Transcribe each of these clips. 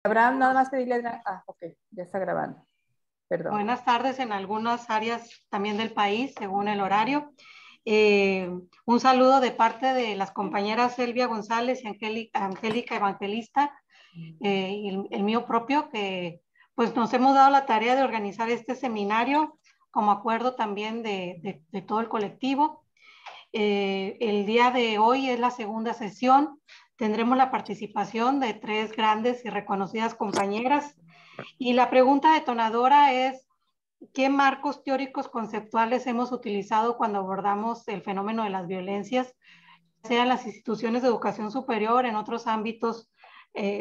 Abraham, nada más pedirle... ok, ya está grabando. Perdón. Buenas tardes en algunas áreas también del país, según el horario. Un saludo de parte de las compañeras Selvia González y Angélica Evangelista, y el mío propio, que pues nos hemos dado la tarea de organizar este seminario como acuerdo también de todo el colectivo. El día de hoy es la segunda sesión. Tendremos la participación de 3 grandes y reconocidas compañeras. Y la pregunta detonadora es, ¿qué marcos teóricos conceptuales hemos utilizado cuando abordamos el fenómeno de las violencias, sea en las instituciones de educación superior, en otros ámbitos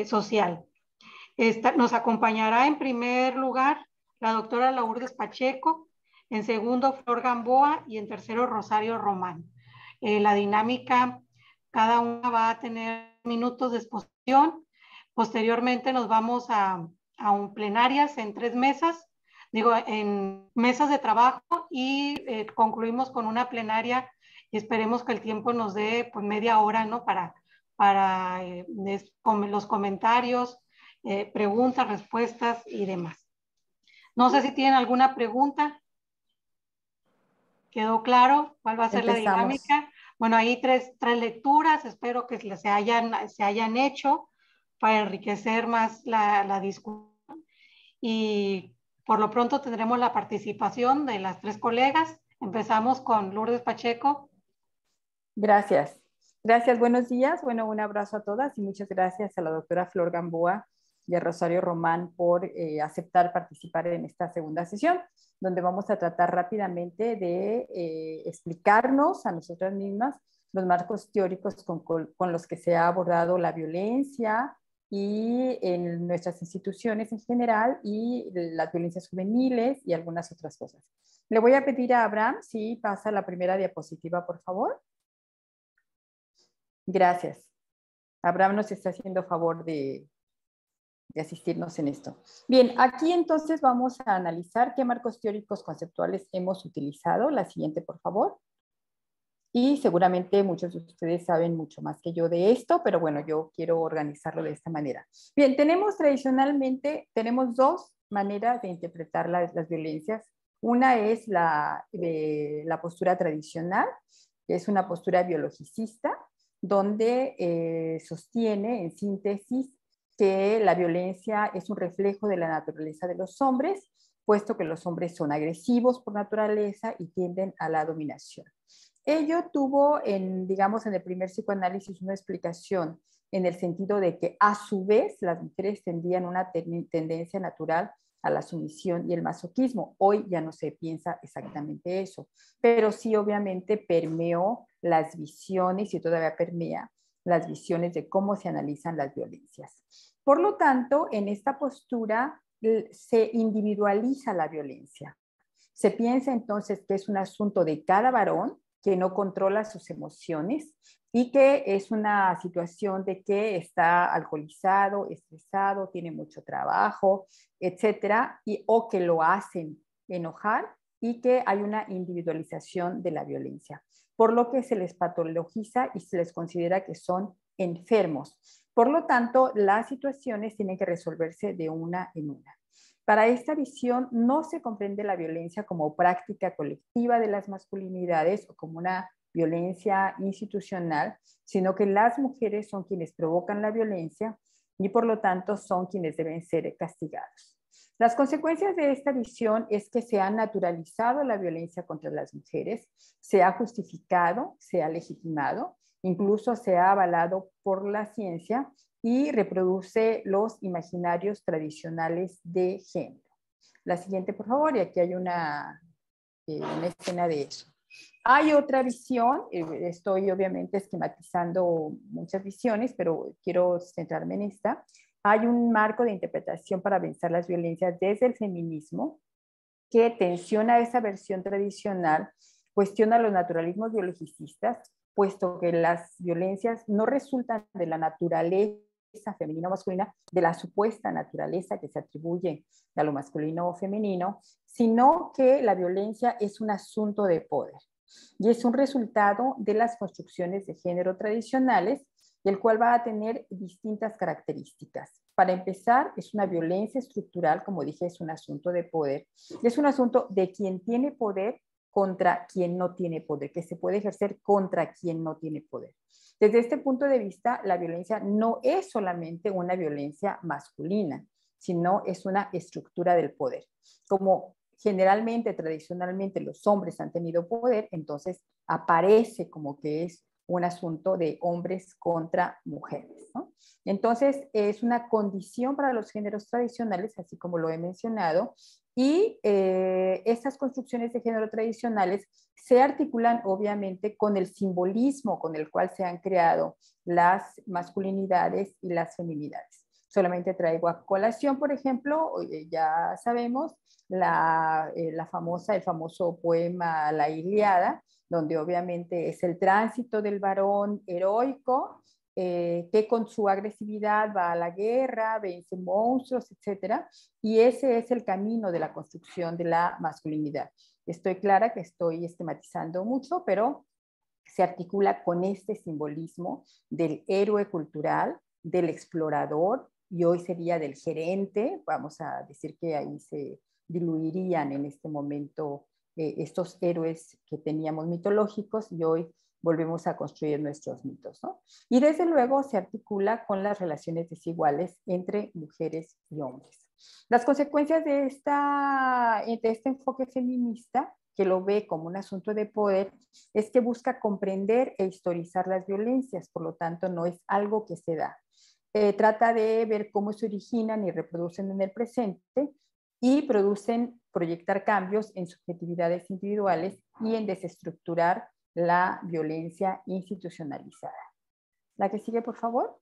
social? Nos acompañará en primer lugar la doctora Lourdes Pacheco, en segundo Flor Gamboa y en tercero Rosario Román. La dinámica, cada una va a tener minutos de exposición. Posteriormente nos vamos a plenarias en 3 mesas, en mesas de trabajo, y concluimos con una plenaria y esperemos que el tiempo nos dé pues media hora, ¿no? Para los comentarios, preguntas, respuestas y demás. No sé si tienen alguna pregunta. ¿Quedó claro cuál va a ser la Empezamos. dinámica? Bueno, ahí tres lecturas, espero que se hayan hecho para enriquecer más la discusión. Y por lo pronto tendremos la participación de las 3 colegas. Empezamos con Lourdes Pacheco. Gracias. Gracias, buenos días. Bueno, un abrazo a todas y muchas gracias a la doctora Flor Gamboa y a Rosario Román por aceptar participar en esta segunda sesión, donde vamos a tratar rápidamente de explicarnos a nosotras mismas los marcos teóricos con los que se ha abordado la violencia y en nuestras instituciones en general y las violencias juveniles y algunas otras cosas. Le voy a pedir a Abraham si pasa la primera diapositiva, por favor. Gracias. Abraham nos está haciendo favor de asistirnos en esto. Bien, aquí entonces vamos a analizar qué marcos teóricos conceptuales hemos utilizado. La siguiente, por favor. Y seguramente muchos de ustedes saben mucho más que yo de esto, pero bueno, yo quiero organizarlo de esta manera. Bien, tradicionalmente, tenemos 2 maneras de interpretar las violencias. Una es la postura tradicional, que es una postura biologicista, donde sostiene en síntesis que la violencia es un reflejo de la naturaleza de los hombres, puesto que los hombres son agresivos por naturaleza y tienden a la dominación. Ello tuvo, digamos, en el primer psicoanálisis una explicación en el sentido de que a su vez las mujeres tendrían una tendencia natural a la sumisión y el masoquismo. Hoy ya no se piensa exactamente eso, pero sí obviamente permeó las visiones y todavía permea las visiones de cómo se analizan las violencias. Por lo tanto, en esta postura se individualiza la violencia. Se piensa entonces que es un asunto de cada varón que no controla sus emociones y que es una situación de que está alcoholizado, estresado, tiene mucho trabajo, etcétera, o que lo hacen enojar y que hay una individualización de la violencia, por lo que se les patologiza y se les considera que son enfermos. Por lo tanto, las situaciones tienen que resolverse de una en una. Para esta visión no se comprende la violencia como práctica colectiva de las masculinidades o como una violencia institucional, sino que las mujeres son quienes provocan la violencia y por lo tanto son quienes deben ser castigados. Las consecuencias de esta visión es que se ha naturalizado la violencia contra las mujeres, se ha justificado, se ha legitimado, incluso se ha avalado por la ciencia y reproduce los imaginarios tradicionales de género. La siguiente, por favor, y aquí hay una escena de eso. Hay otra visión, estoy obviamente esquematizando muchas visiones, pero quiero centrarme en esta. Hay un marco de interpretación para vencer las violencias desde el feminismo que tensiona esa versión tradicional, cuestiona los naturalismos biologicistas, puesto que las violencias no resultan de la naturaleza femenina o masculina, de la supuesta naturaleza que se atribuye a lo masculino o femenino, sino que la violencia es un asunto de poder y es un resultado de las construcciones de género tradicionales, el cual va a tener distintas características. Para empezar, es una violencia estructural, como dije, es un asunto de poder. Es un asunto de quien tiene poder contra quien no tiene poder, que se puede ejercer contra quien no tiene poder. Desde este punto de vista, la violencia no es solamente una violencia masculina, sino es una estructura del poder. Como generalmente, tradicionalmente, los hombres han tenido poder, entonces aparece como que es un asunto de hombres contra mujeres, ¿no? Entonces, es una condición para los géneros tradicionales, así como lo he mencionado, y estas construcciones de género tradicionales se articulan obviamente con el simbolismo con el cual se han creado las masculinidades y las feminidades. Solamente traigo a colación, por ejemplo, ya sabemos, el famoso poema La Ilíada, donde obviamente es el tránsito del varón heroico, que con su agresividad va a la guerra, vence monstruos, etcétera, y ese es el camino de la construcción de la masculinidad. Estoy clara que estoy esquematizando mucho, pero se articula con este simbolismo del héroe cultural, del explorador, y hoy sería del gerente. Vamos a decir que ahí se diluirían en este momento estos héroes que teníamos mitológicos, y hoy volvemos a construir nuestros mitos, ¿no? Y desde luego se articula con las relaciones desiguales entre mujeres y hombres. Las consecuencias de este enfoque feminista, que lo ve como un asunto de poder, es que busca comprender e historizar las violencias, por lo tanto no es algo que se da. Trata de ver cómo se originan y reproducen en el presente y proyectar cambios en subjetividades individuales y en desestructurar la violencia institucionalizada. La que sigue, por favor.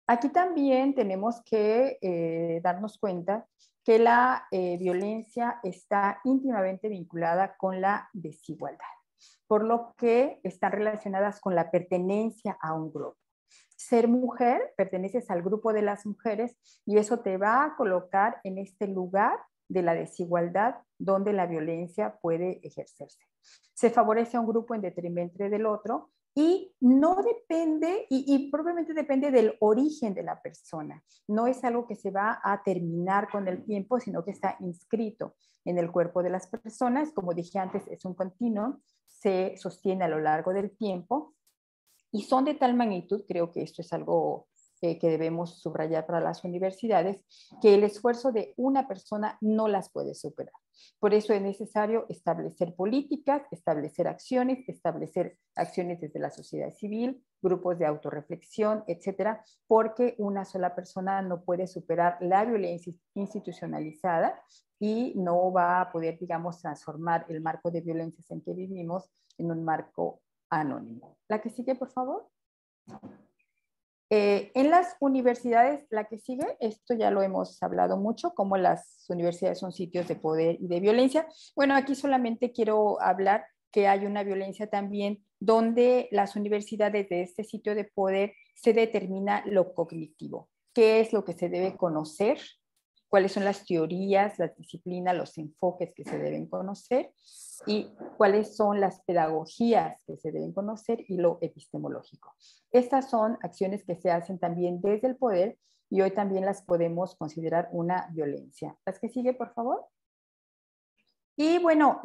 Aquí también tenemos que darnos cuenta que la violencia está íntimamente vinculada con la desigualdad, por lo que están relacionadas con la pertenencia a un grupo. Ser mujer, perteneces al grupo de las mujeres y eso te va a colocar en este lugar de la desigualdad donde la violencia puede ejercerse. Se favorece a un grupo en detrimento del otro y no depende, y probablemente depende del origen de la persona. No es algo que se va a terminar con el tiempo, sino que está inscrito en el cuerpo de las personas. Como dije antes, es un continuo, se sostiene a lo largo del tiempo y son de tal magnitud, creo que esto es algo que debemos subrayar para las universidades, que el esfuerzo de una persona no las puede superar. Por eso es necesario establecer políticas, establecer acciones desde la sociedad civil, grupos de autorreflexión, etcétera, porque una sola persona no puede superar la violencia institucionalizada y no va a poder, digamos, transformar el marco de violencias en que vivimos en un marco anónimo. La que sigue, por favor. En las universidades, la que sigue, esto ya lo hemos hablado mucho, como las universidades son sitios de poder y de violencia. Bueno, aquí solamente quiero hablar que hay una violencia también donde las universidades de este sitio de poder se determina lo cognitivo, qué es lo que se debe conocer, cuáles son las teorías, las disciplinas, los enfoques que se deben conocer y cuáles son las pedagogías que se deben conocer y lo epistemológico. Estas son acciones que se hacen también desde el poder y hoy también las podemos considerar una violencia. Las que sigue, por favor. Y bueno,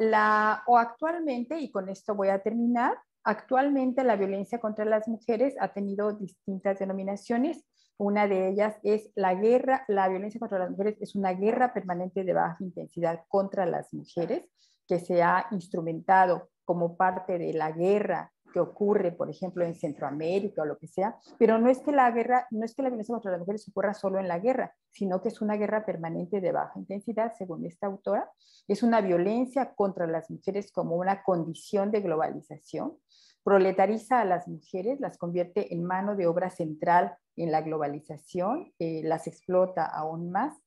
actualmente, y con esto voy a terminar, actualmente la violencia contra las mujeres ha tenido distintas denominaciones. Una de ellas es la violencia contra las mujeres es una guerra permanente de baja intensidad contra las mujeres que se ha instrumentado como parte de la guerra que ocurre, por ejemplo, en Centroamérica o lo que sea, pero no es que la violencia contra las mujeres ocurra solo en la guerra, sino que es una guerra permanente de baja intensidad, según esta autora. Es una violencia contra las mujeres como una condición de globalización. Proletariza a las mujeres, las convierte en mano de obra central en la globalización, las explota aún más.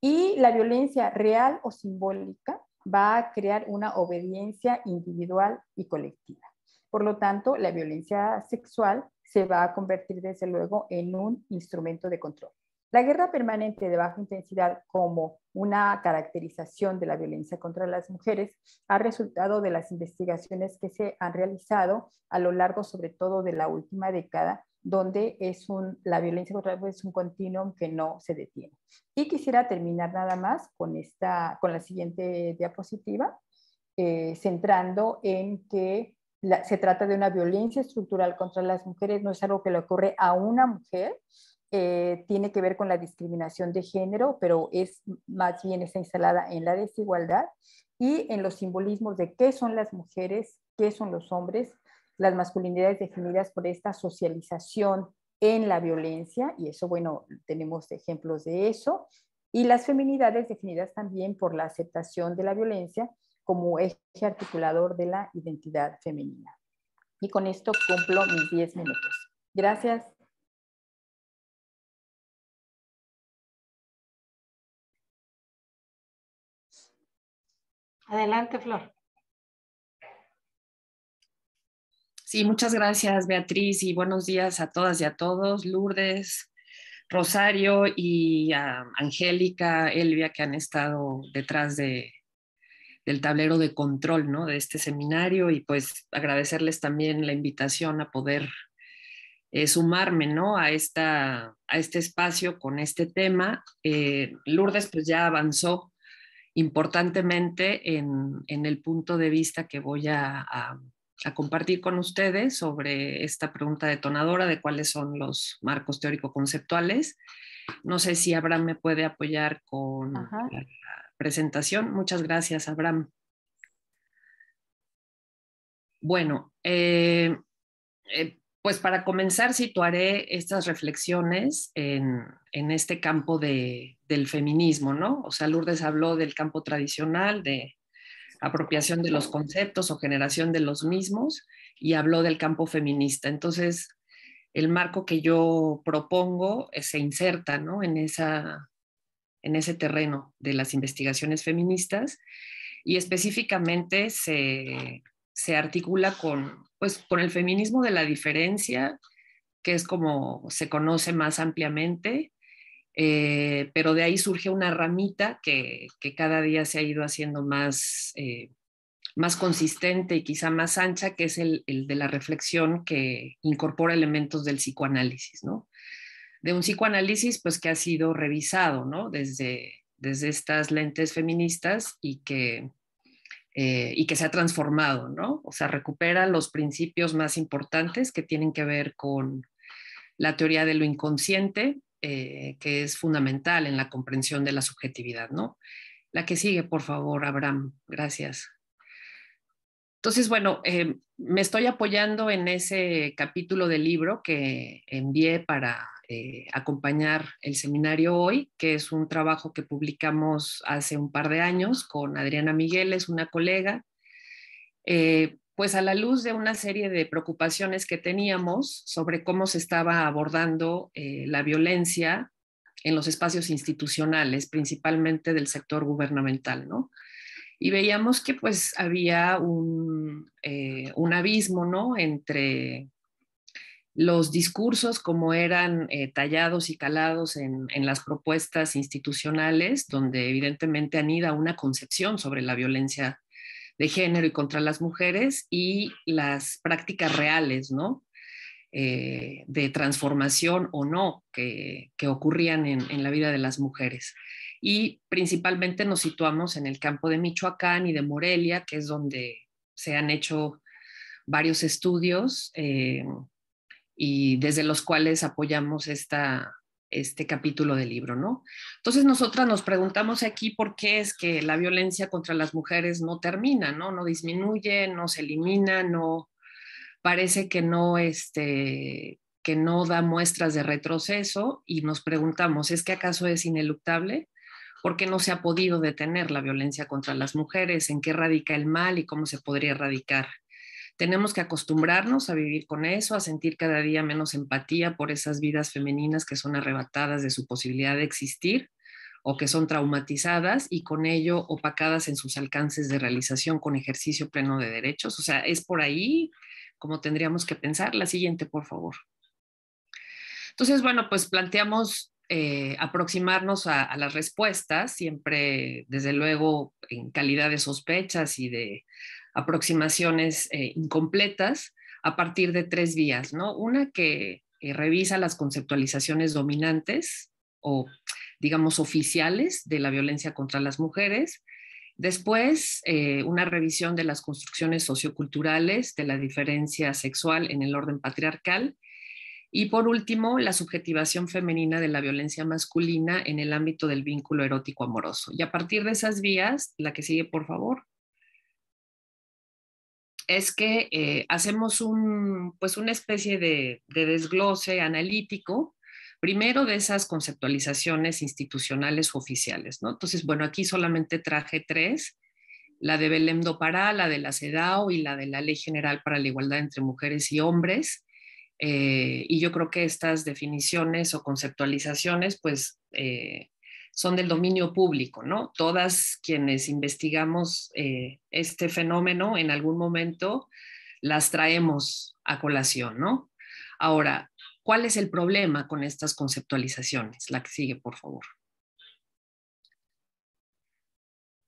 Y la violencia real o simbólica va a crear una obediencia individual y colectiva. Por lo tanto, la violencia sexual se va a convertir desde luego en un instrumento de control. La guerra permanente de baja intensidad como una caracterización de la violencia contra las mujeres ha resultado de las investigaciones que se han realizado a lo largo, sobre todo, de la última década donde la violencia contra las mujeres es un continuum que no se detiene. Y quisiera terminar nada más con la siguiente diapositiva, centrando en que se trata de una violencia estructural contra las mujeres, no es algo que le ocurre a una mujer, tiene que ver con la discriminación de género, pero más bien está instalada en la desigualdad y en los simbolismos de qué son las mujeres, qué son los hombres, las masculinidades definidas por esta socialización en la violencia, y eso, bueno, tenemos ejemplos de eso, y las feminidades definidas también por la aceptación de la violencia como eje articulador de la identidad femenina. Y con esto cumplo mis 10 minutos. Gracias. Adelante, Flor. Sí, muchas gracias, Beatriz, y buenos días a todas y a todos. Lourdes, Rosario y a Angélica, Elvia, que han estado detrás del tablero de control, ¿no?, de este seminario, y pues agradecerles también la invitación a poder sumarme, ¿no?, a este espacio con este tema. Lourdes pues ya avanzó importantemente en el punto de vista que voy a compartir con ustedes sobre esta pregunta detonadora de cuáles son los marcos teórico-conceptuales. No sé si Abraham me puede apoyar con la presentación. Muchas gracias, Abraham. Bueno, pues para comenzar situaré estas reflexiones en este campo del feminismo, ¿no? O sea, Lourdes habló del campo tradicional, de apropiación de los conceptos o generación de los mismos, y habló del campo feminista. Entonces, el marco que yo propongo se inserta, ¿no?, en ese terreno de las investigaciones feministas, y específicamente se articula pues, con el feminismo de la diferencia, que es como se conoce más ampliamente, pero de ahí surge una ramita que cada día se ha ido haciendo más consistente y quizá más ancha, que es el de la reflexión que incorpora elementos del psicoanálisis, ¿no? De un psicoanálisis pues que ha sido revisado, ¿no?, desde estas lentes feministas y que se ha transformado, ¿no? O sea, recupera los principios más importantes que tienen que ver con la teoría de lo inconsciente, que es fundamental en la comprensión de la subjetividad, ¿no? La que sigue, por favor, Abraham. Gracias. Entonces, bueno, me estoy apoyando en ese capítulo del libro que envié para acompañar el seminario hoy, que es un trabajo que publicamos hace un par de años con Adriana Migueles, una colega, pues a la luz de una serie de preocupaciones que teníamos sobre cómo se estaba abordando la violencia en los espacios institucionales, principalmente del sector gubernamental, ¿no? Y veíamos que pues había un abismo, ¿no?, entre los discursos como eran tallados y calados en las propuestas institucionales, donde evidentemente anida una concepción sobre la violencia de género y contra las mujeres, y las prácticas reales, ¿no?, de transformación o no que ocurrían en la vida de las mujeres. Y principalmente nos situamos en el campo de Michoacán y de Morelia, que es donde se han hecho varios estudios y desde los cuales apoyamos este capítulo del libro, ¿no? Entonces nosotras nos preguntamos aquí por qué es que la violencia contra las mujeres no termina, ¿no? No disminuye, no se elimina, no parece que no da muestras de retroceso, y nos preguntamos, ¿es que acaso es ineluctable? ¿Por qué no se ha podido detener la violencia contra las mujeres? ¿En qué radica el mal y cómo se podría erradicar? Tenemos que acostumbrarnos a vivir con eso, a sentir cada día menos empatía por esas vidas femeninas que son arrebatadas de su posibilidad de existir o que son traumatizadas y con ello opacadas en sus alcances de realización con ejercicio pleno de derechos. O sea, es por ahí como tendríamos que pensar. La siguiente, por favor. Entonces, bueno, pues planteamos aproximarnos a las respuestas, siempre, desde luego, en calidad de sospechas y de aproximaciones incompletas, a partir de 3 vías, ¿no? Una que revisa las conceptualizaciones dominantes o, digamos, oficiales de la violencia contra las mujeres. Después, una revisión de las construcciones socioculturales de la diferencia sexual en el orden patriarcal. Y por último, la subjetivación femenina de la violencia masculina en el ámbito del vínculo erótico amoroso. Y a partir de esas vías, la que sigue, por favor, es que hacemos una especie de desglose analítico, primero de esas conceptualizaciones institucionales o oficiales, ¿no? Entonces, bueno, aquí solamente traje 3, la de Belém do Pará, la de la CEDAW y la de la Ley General para la Igualdad entre Mujeres y Hombres. Y yo creo que estas definiciones o conceptualizaciones, pues, son del dominio público, ¿no? Todas quienes investigamos este fenómeno en algún momento las traemos a colación, ¿no? Ahora, ¿cuál es el problema con estas conceptualizaciones? La que sigue, por favor.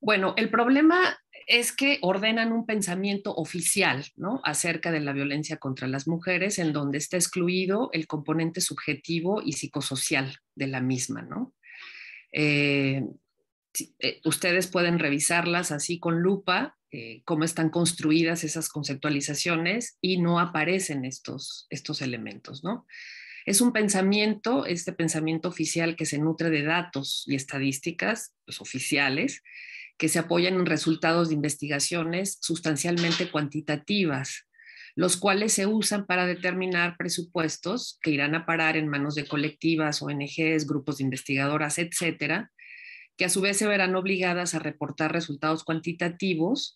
Bueno, el problema es que ordenan un pensamiento oficial, ¿no?, acerca de la violencia contra las mujeres, en donde está excluido el componente subjetivo y psicosocial de la misma, ¿no? Ustedes pueden revisarlas así con lupa, cómo están construidas esas conceptualizaciones, y no aparecen estos elementos, ¿no? Es un pensamiento, este pensamiento oficial, que se nutre de datos y estadísticas, pues, oficiales, que se apoyan en resultados de investigaciones sustancialmente cuantitativas, los cuales se usan para determinar presupuestos que irán a parar en manos de colectivas, ONGs, grupos de investigadoras, etcétera, que a su vez se verán obligadas a reportar resultados cuantitativos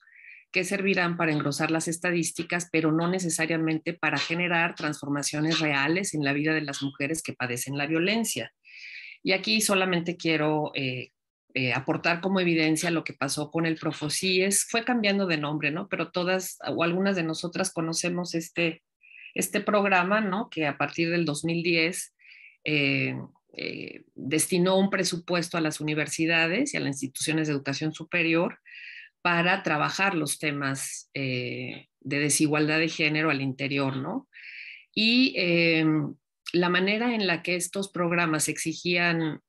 que servirán para engrosar las estadísticas, pero no necesariamente para generar transformaciones reales en la vida de las mujeres que padecen la violencia. Y aquí solamente quiero aportar como evidencia lo que pasó con el Profosíes. Fue cambiando de nombre, ¿no? Pero todas o algunas de nosotras conocemos este programa, ¿no?, que a partir del 2010 destinó un presupuesto a las universidades y a las instituciones de educación superior para trabajar los temas de desigualdad de género al interior, ¿no? Y la manera en la que estos programas exigían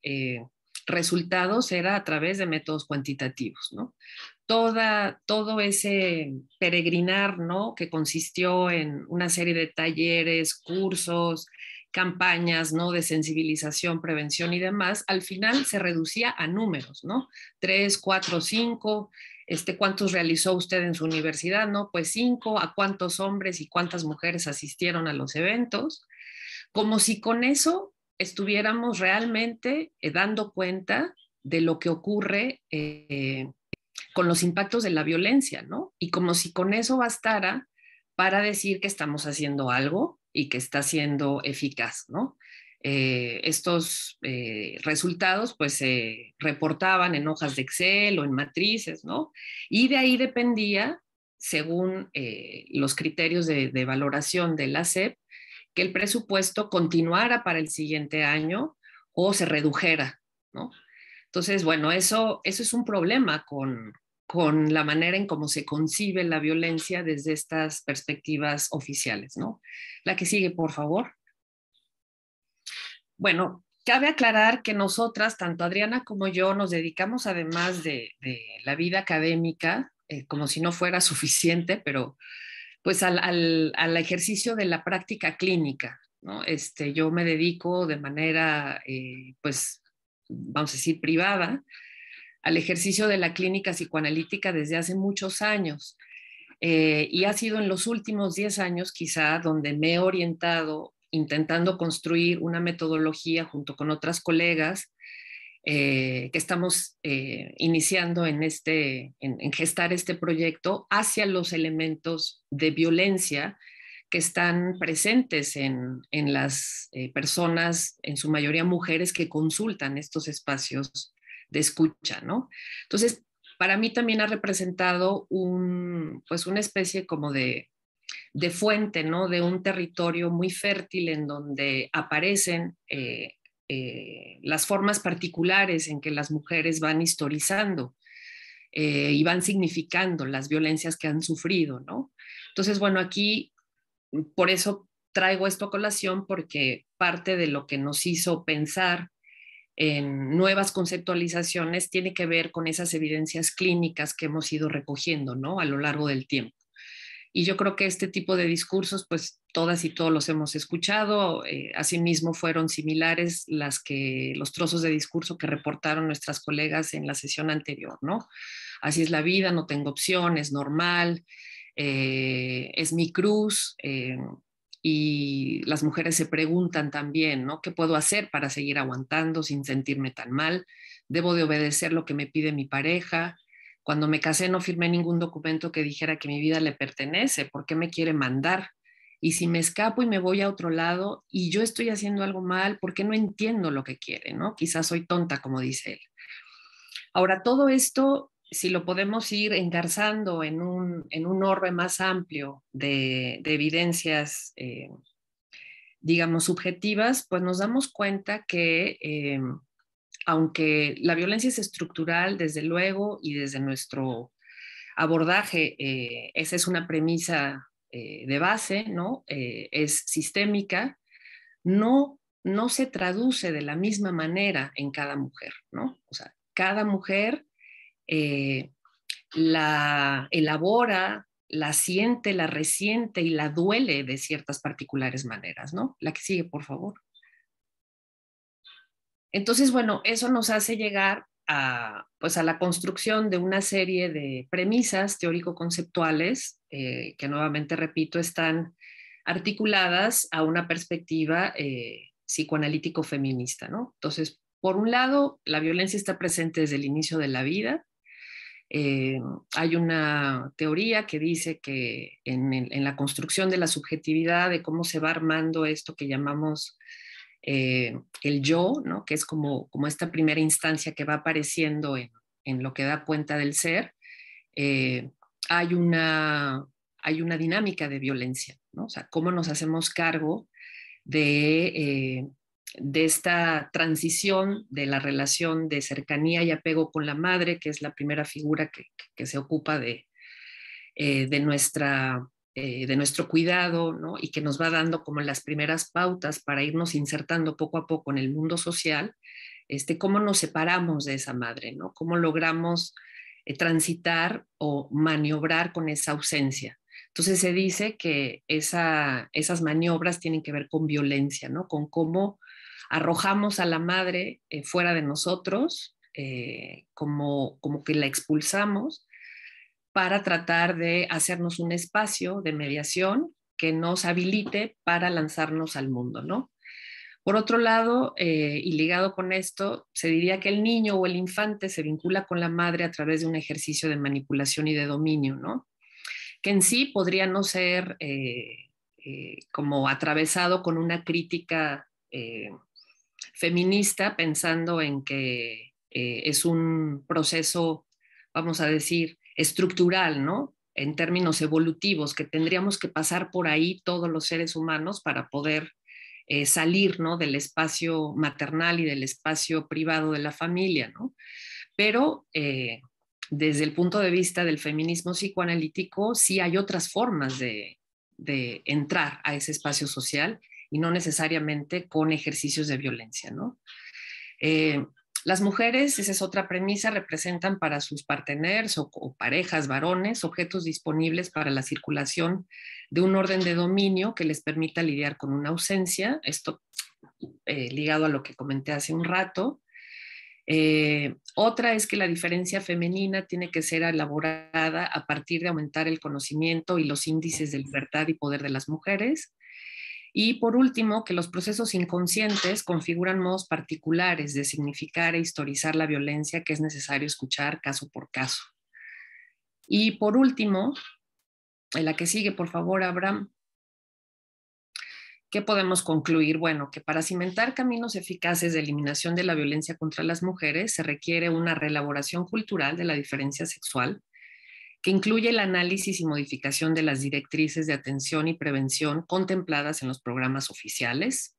resultados era a través de métodos cuantitativos, ¿no? Todo ese peregrinar, ¿no?, que consistió en una serie de talleres, cursos, campañas, ¿no?, de sensibilización, prevención y demás, al final se reducía a números, ¿no? 3, 4, 5, ¿cuántos realizó usted en su universidad? No, pues 5. ¿A cuántos hombres y cuántas mujeres asistieron a los eventos? Como si con eso estuviéramos realmente dando cuenta de lo que ocurre con los impactos de la violencia, ¿no? Y como si con eso bastara para decir que estamos haciendo algo y que está siendo eficaz, ¿no? Estos resultados pues se reportaban en hojas de Excel o en matrices, ¿no? Y de ahí dependía, según los criterios de valoración de la SEP, que el presupuesto continuara para el siguiente año o se redujera, ¿no? Entonces, bueno, eso es un problema con la manera en cómo se concibe la violencia desde estas perspectivas oficiales, ¿no? La que sigue, por favor. Bueno, cabe aclarar que nosotras, tanto Adriana como yo, nos dedicamos, además de la vida académica, como si no fuera suficiente, pero pues al ejercicio de la práctica clínica, ¿no? Yo me dedico de manera, pues, vamos a decir, privada, al ejercicio de la clínica psicoanalítica desde hace muchos años. Y ha sido en los últimos 10 años quizá donde me he orientado intentando construir una metodología junto con otras colegas que estamos iniciando en gestar este proyecto hacia los elementos de violencia que están presentes en las personas, en su mayoría mujeres, que consultan estos espacios de escucha, ¿no? Entonces, para mí también ha representado pues una especie como de fuente, ¿no?, de un territorio muy fértil en donde aparecen las formas particulares en que las mujeres van historizando y van significando las violencias que han sufrido, ¿no? Entonces, bueno, aquí, por eso traigo esto a colación porque parte de lo que nos hizo pensar en nuevas conceptualizaciones tiene que ver con esas evidencias clínicas que hemos ido recogiendo, ¿no?, a lo largo del tiempo. Y yo creo que este tipo de discursos, pues todas y todos los hemos escuchado. Asimismo, fueron similares los trozos de discurso que reportaron nuestras colegas en la sesión anterior, ¿no? Así es la vida, no tengo opción, es normal, es mi cruz. Y las mujeres se preguntan también, ¿no?, ¿qué puedo hacer para seguir aguantando sin sentirme tan mal? ¿Debo de obedecer lo que me pide mi pareja? Cuando me casé no firmé ningún documento que dijera que mi vida le pertenece. ¿Por qué me quiere mandar? Y si me escapo y me voy a otro lado y yo estoy haciendo algo mal, ¿por qué no entiendo lo que quiere, ¿no? Quizás soy tonta, como dice él. Ahora, todo esto, si lo podemos ir engarzando en un orbe más amplio de evidencias, digamos, subjetivas, pues nos damos cuenta que aunque la violencia es estructural, desde luego, y desde nuestro abordaje, esa es una premisa de base, ¿no? Es sistémica, no se traduce de la misma manera en cada mujer, ¿no? O sea, cada mujer la elabora, la siente, la resiente y la duele de ciertas particulares maneras, ¿no? La que sigue, por favor. Entonces, bueno, eso nos hace llegar pues a la construcción de una serie de premisas teórico-conceptuales que, nuevamente repito, están articuladas a una perspectiva psicoanalítico-feminista, ¿no? Entonces, por un lado, la violencia está presente desde el inicio de la vida. Hay una teoría que dice que en la construcción de la subjetividad, de cómo se va armando esto que llamamos el yo, ¿no?, que es como esta primera instancia que va apareciendo en lo que da cuenta del ser, hay una dinámica de violencia, ¿no? O sea, cómo nos hacemos cargo de esta transición de la relación de cercanía y apego con la madre, que es la primera figura que se ocupa de nuestro cuidado, ¿no?, y que nos va dando como las primeras pautas para irnos insertando poco a poco en el mundo social, cómo nos separamos de esa madre, ¿no? Cómo logramos transitar o maniobrar con esa ausencia. Entonces se dice que esas maniobras tienen que ver con violencia, ¿no?, con cómo arrojamos a la madre fuera de nosotros, como que la expulsamos para tratar de hacernos un espacio de mediación que nos habilite para lanzarnos al mundo, ¿no? Por otro lado, y ligado con esto, se diría que el niño o el infante se vincula con la madre a través de un ejercicio de manipulación y de dominio, ¿no?, que en sí podría no ser como atravesado con una crítica feminista, pensando en que es un proceso, vamos a decir, estructural, ¿no?, en términos evolutivos, que tendríamos que pasar por ahí todos los seres humanos para poder salir, ¿no?, del espacio maternal y del espacio privado de la familia, ¿no? Pero desde el punto de vista del feminismo psicoanalítico, sí hay otras formas de entrar a ese espacio social y no necesariamente con ejercicios de violencia, ¿no? Las mujeres, esa es otra premisa, representan para sus parteners o parejas varones objetos disponibles para la circulación de un orden de dominio que les permita lidiar con una ausencia, esto ligado a lo que comenté hace un rato. Otra es que la diferencia femenina tiene que ser elaborada a partir de aumentar el conocimiento y los índices de libertad y poder de las mujeres. Y por último, que los procesos inconscientes configuran modos particulares de significar e historizar la violencia que es necesario escuchar caso por caso. Y por último, en la que sigue, por favor, Abraham, ¿qué podemos concluir? Bueno, que para cimentar caminos eficaces de eliminación de la violencia contra las mujeres se requiere una reelaboración cultural de la diferencia sexual, que incluye el análisis y modificación de las directrices de atención y prevención contempladas en los programas oficiales.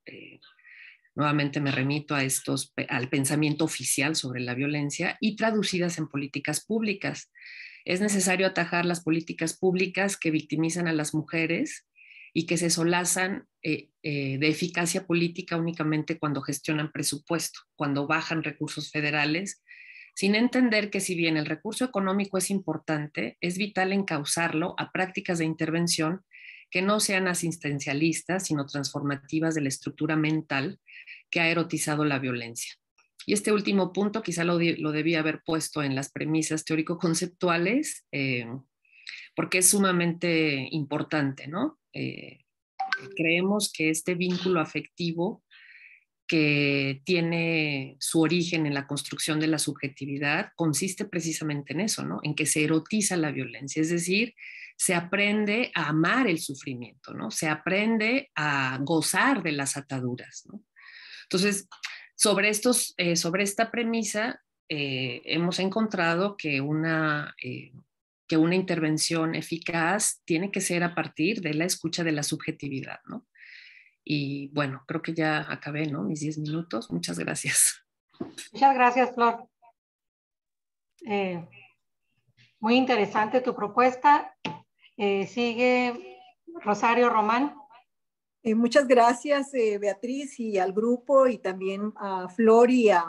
Nuevamente me remito al pensamiento oficial sobre la violencia y traducidas en políticas públicas. Es necesario atajar las políticas públicas que victimizan a las mujeres y que se solazan de eficacia política únicamente cuando gestionan presupuesto, cuando bajan recursos federales, sin entender que si bien el recurso económico es importante, es vital encauzarlo a prácticas de intervención que no sean asistencialistas, sino transformativas de la estructura mental que ha erotizado la violencia. Y este último punto quizá lo debía haber puesto en las premisas teórico-conceptuales, porque es sumamente importante, ¿no? Creemos que este vínculo afectivo que tiene su origen en la construcción de la subjetividad consiste precisamente en eso, ¿no? En que se erotiza la violencia, es decir, se aprende a amar el sufrimiento, ¿no? Se aprende a gozar de las ataduras, ¿no? Entonces, sobre esta premisa, hemos encontrado que una intervención eficaz tiene que ser a partir de la escucha de la subjetividad, ¿no? Y bueno, creo que ya acabé, ¿no? Mis 10 minutos. Muchas gracias. Muchas gracias, Flor. Muy interesante tu propuesta. Sigue Rosario Román. Muchas gracias, Beatriz, y al grupo, y también a Flor y a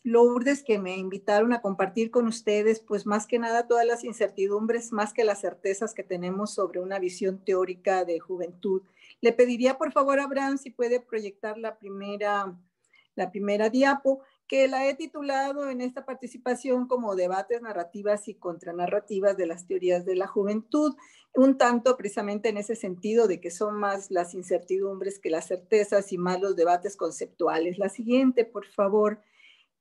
Lourdes, que me invitaron a compartir con ustedes, pues más que nada todas las incertidumbres, más que las certezas que tenemos sobre una visión teórica de juventud. Le pediría por favor a Abraham si puede proyectar la primera diapo, que la he titulado en esta participación como Debates, narrativas y contranarrativas de las teorías de la juventud, un tanto precisamente en ese sentido de que son más las incertidumbres que las certezas y más los debates conceptuales. La siguiente, por favor.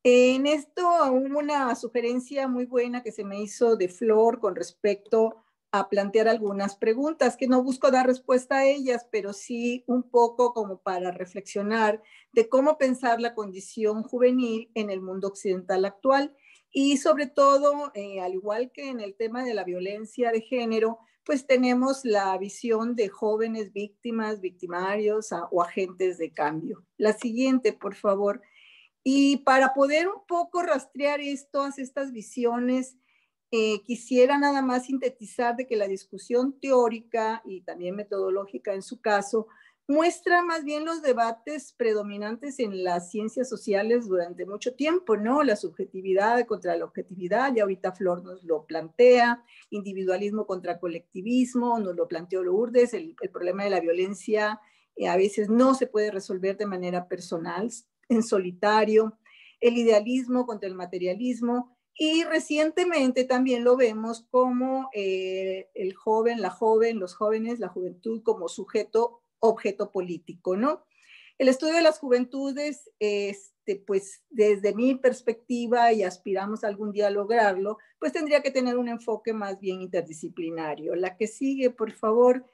En esto hubo una sugerencia muy buena que se me hizo de Flor con respecto a plantear algunas preguntas, que no busco dar respuesta a ellas, pero sí un poco como para reflexionar de cómo pensar la condición juvenil en el mundo occidental actual. Y sobre todo, al igual que en el tema de la violencia de género, pues tenemos la visión de jóvenes víctimas, victimarios o agentes de cambio. La siguiente, por favor. Y para poder un poco rastrear todas estas visiones, quisiera nada más sintetizar de que la discusión teórica y también metodológica en su caso muestra más bien los debates predominantes en las ciencias sociales durante mucho tiempo, ¿no? La subjetividad contra la objetividad, ya ahorita Flor nos lo plantea, individualismo contra colectivismo, nos lo planteó Lourdes, el problema de la violencia a veces no se puede resolver de manera personal, en solitario, el idealismo contra el materialismo, y recientemente también lo vemos como el joven, la joven, los jóvenes, la juventud como sujeto objeto político, ¿no? El estudio de las juventudes, pues desde mi perspectiva, y aspiramos algún día a lograrlo, pues tendría que tener un enfoque más bien interdisciplinario. La que sigue, por favor.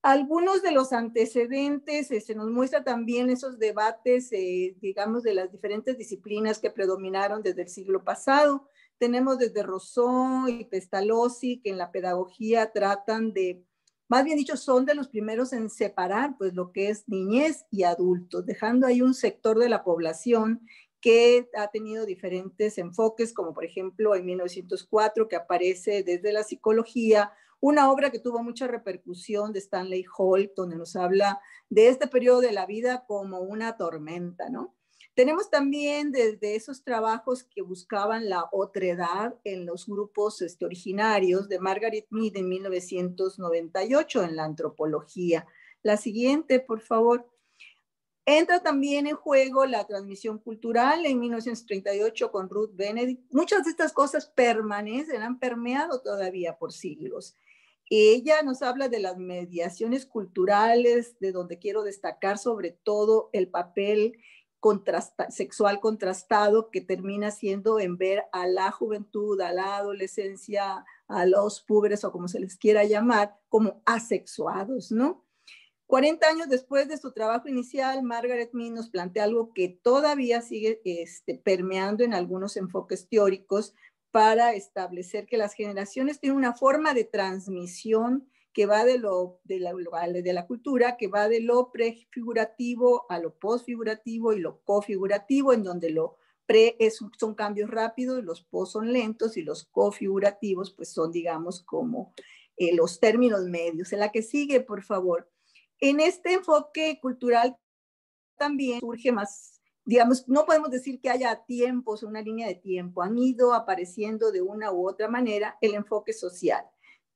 Algunos de los antecedentes, se nos muestra también esos debates, digamos, de las diferentes disciplinas que predominaron desde el siglo pasado. Tenemos desde Rousseau y Pestalozzi, que en la pedagogía tratan de, más bien dicho, son de los primeros en separar pues lo que es niñez y adultos, dejando ahí un sector de la población que ha tenido diferentes enfoques, como por ejemplo en 1904, que aparece desde la psicología, una obra que tuvo mucha repercusión de Stanley Holt, donde nos habla de este periodo de la vida como una tormenta, ¿no? Tenemos también desde esos trabajos que buscaban la otredad en los grupos originarios de Margaret Mead en 1998 en la antropología. La siguiente, por favor. Entra también en juego la transmisión cultural en 1938 con Ruth Benedict. Muchas de estas cosas permanecen, han permeado todavía por siglos. Ella nos habla de las mediaciones culturales, de donde quiero destacar sobre todo el papel sexual contrastado que termina siendo en ver a la juventud, a la adolescencia, a los púberes o como se les quiera llamar, como asexuados, ¿no? 40 años después de su trabajo inicial, Margaret Mead nos plantea algo que todavía sigue permeando en algunos enfoques teóricos para establecer que las generaciones tienen una forma de transmisión que va de la cultura, que va de lo prefigurativo a lo postfigurativo y lo cofigurativo, en donde lo pre son cambios rápidos, los post son lentos y los cofigurativos pues son, digamos, como los términos medios. En la que sigue, por favor. En este enfoque cultural también surge más, digamos, no podemos decir que haya tiempos, una línea de tiempo, han ido apareciendo de una u otra manera el enfoque social,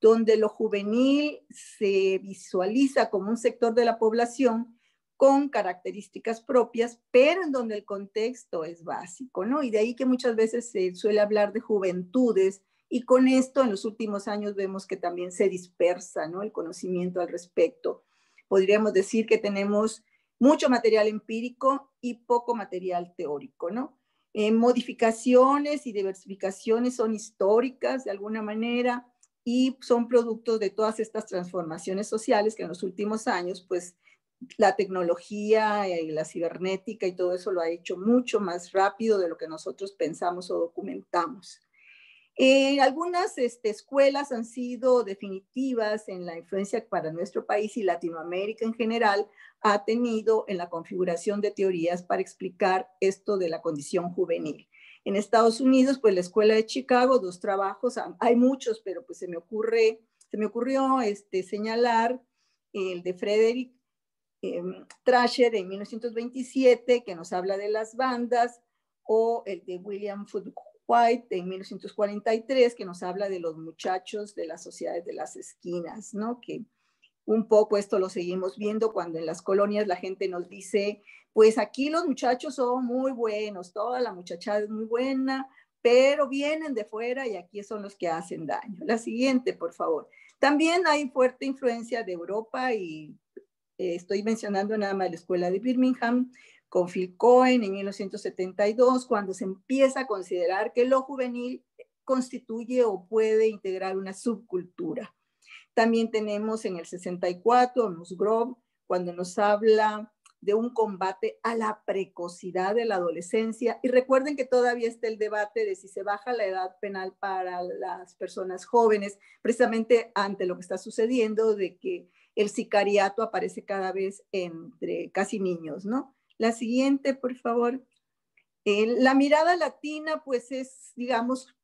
donde lo juvenil se visualiza como un sector de la población con características propias, pero en donde el contexto es básico, ¿no? Y de ahí que muchas veces se suele hablar de juventudes, y con esto en los últimos años vemos que también se dispersa, ¿no?, el conocimiento al respecto. Podríamos decir que tenemos mucho material empírico y poco material teórico, ¿no? Modificaciones y diversificaciones son históricas de alguna manera y son productos de todas estas transformaciones sociales que en los últimos años, pues, la tecnología y la cibernética y todo eso lo ha hecho mucho más rápido de lo que nosotros pensamos o documentamos. Algunas escuelas han sido definitivas en la influencia para nuestro país, y Latinoamérica en general ha tenido en la configuración de teorías para explicar esto de la condición juvenil. En Estados Unidos, pues la Escuela de Chicago, 2 trabajos, hay muchos, pero pues se me ocurrió señalar el de Frederick Trasher en 1927, que nos habla de las bandas, o el de William Foote White en 1943, que nos habla de los muchachos de las sociedades de las esquinas, ¿no? Que un poco esto lo seguimos viendo cuando en las colonias la gente nos dice, pues aquí los muchachos son muy buenos, toda la muchachada es muy buena, pero vienen de fuera y aquí son los que hacen daño. La siguiente, por favor. También hay fuerte influencia de Europa y estoy mencionando nada más la escuela de Birmingham, con Phil Cohen en 1972, cuando se empieza a considerar que lo juvenil constituye o puede integrar una subcultura. También tenemos en el 64 Musgrove, cuando nos habla de un combate a la precocidad de la adolescencia. Y recuerden que todavía está el debate de si se baja la edad penal para las personas jóvenes, precisamente ante lo que está sucediendo de que el sicariato aparece cada vez entre casi niños, ¿no? La siguiente, por favor. La mirada latina, pues es, digamos,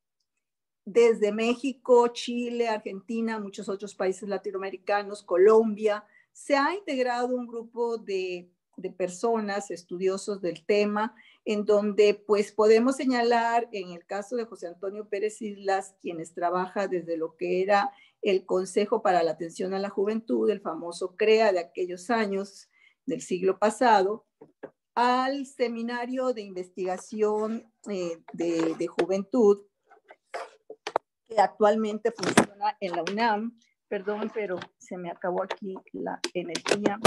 desde México, Chile, Argentina, muchos otros países latinoamericanos, Colombia, se ha integrado un grupo de personas, estudiosos del tema, en donde pues podemos señalar en el caso de José Antonio Pérez Islas, quienes trabaja desde lo que era el Consejo para la Atención a la Juventud, el famoso CREA de aquellos años del siglo pasado, al Seminario de Investigación de Juventud, que actualmente funciona en la UNAM. Perdón, pero se me acabó aquí la energía.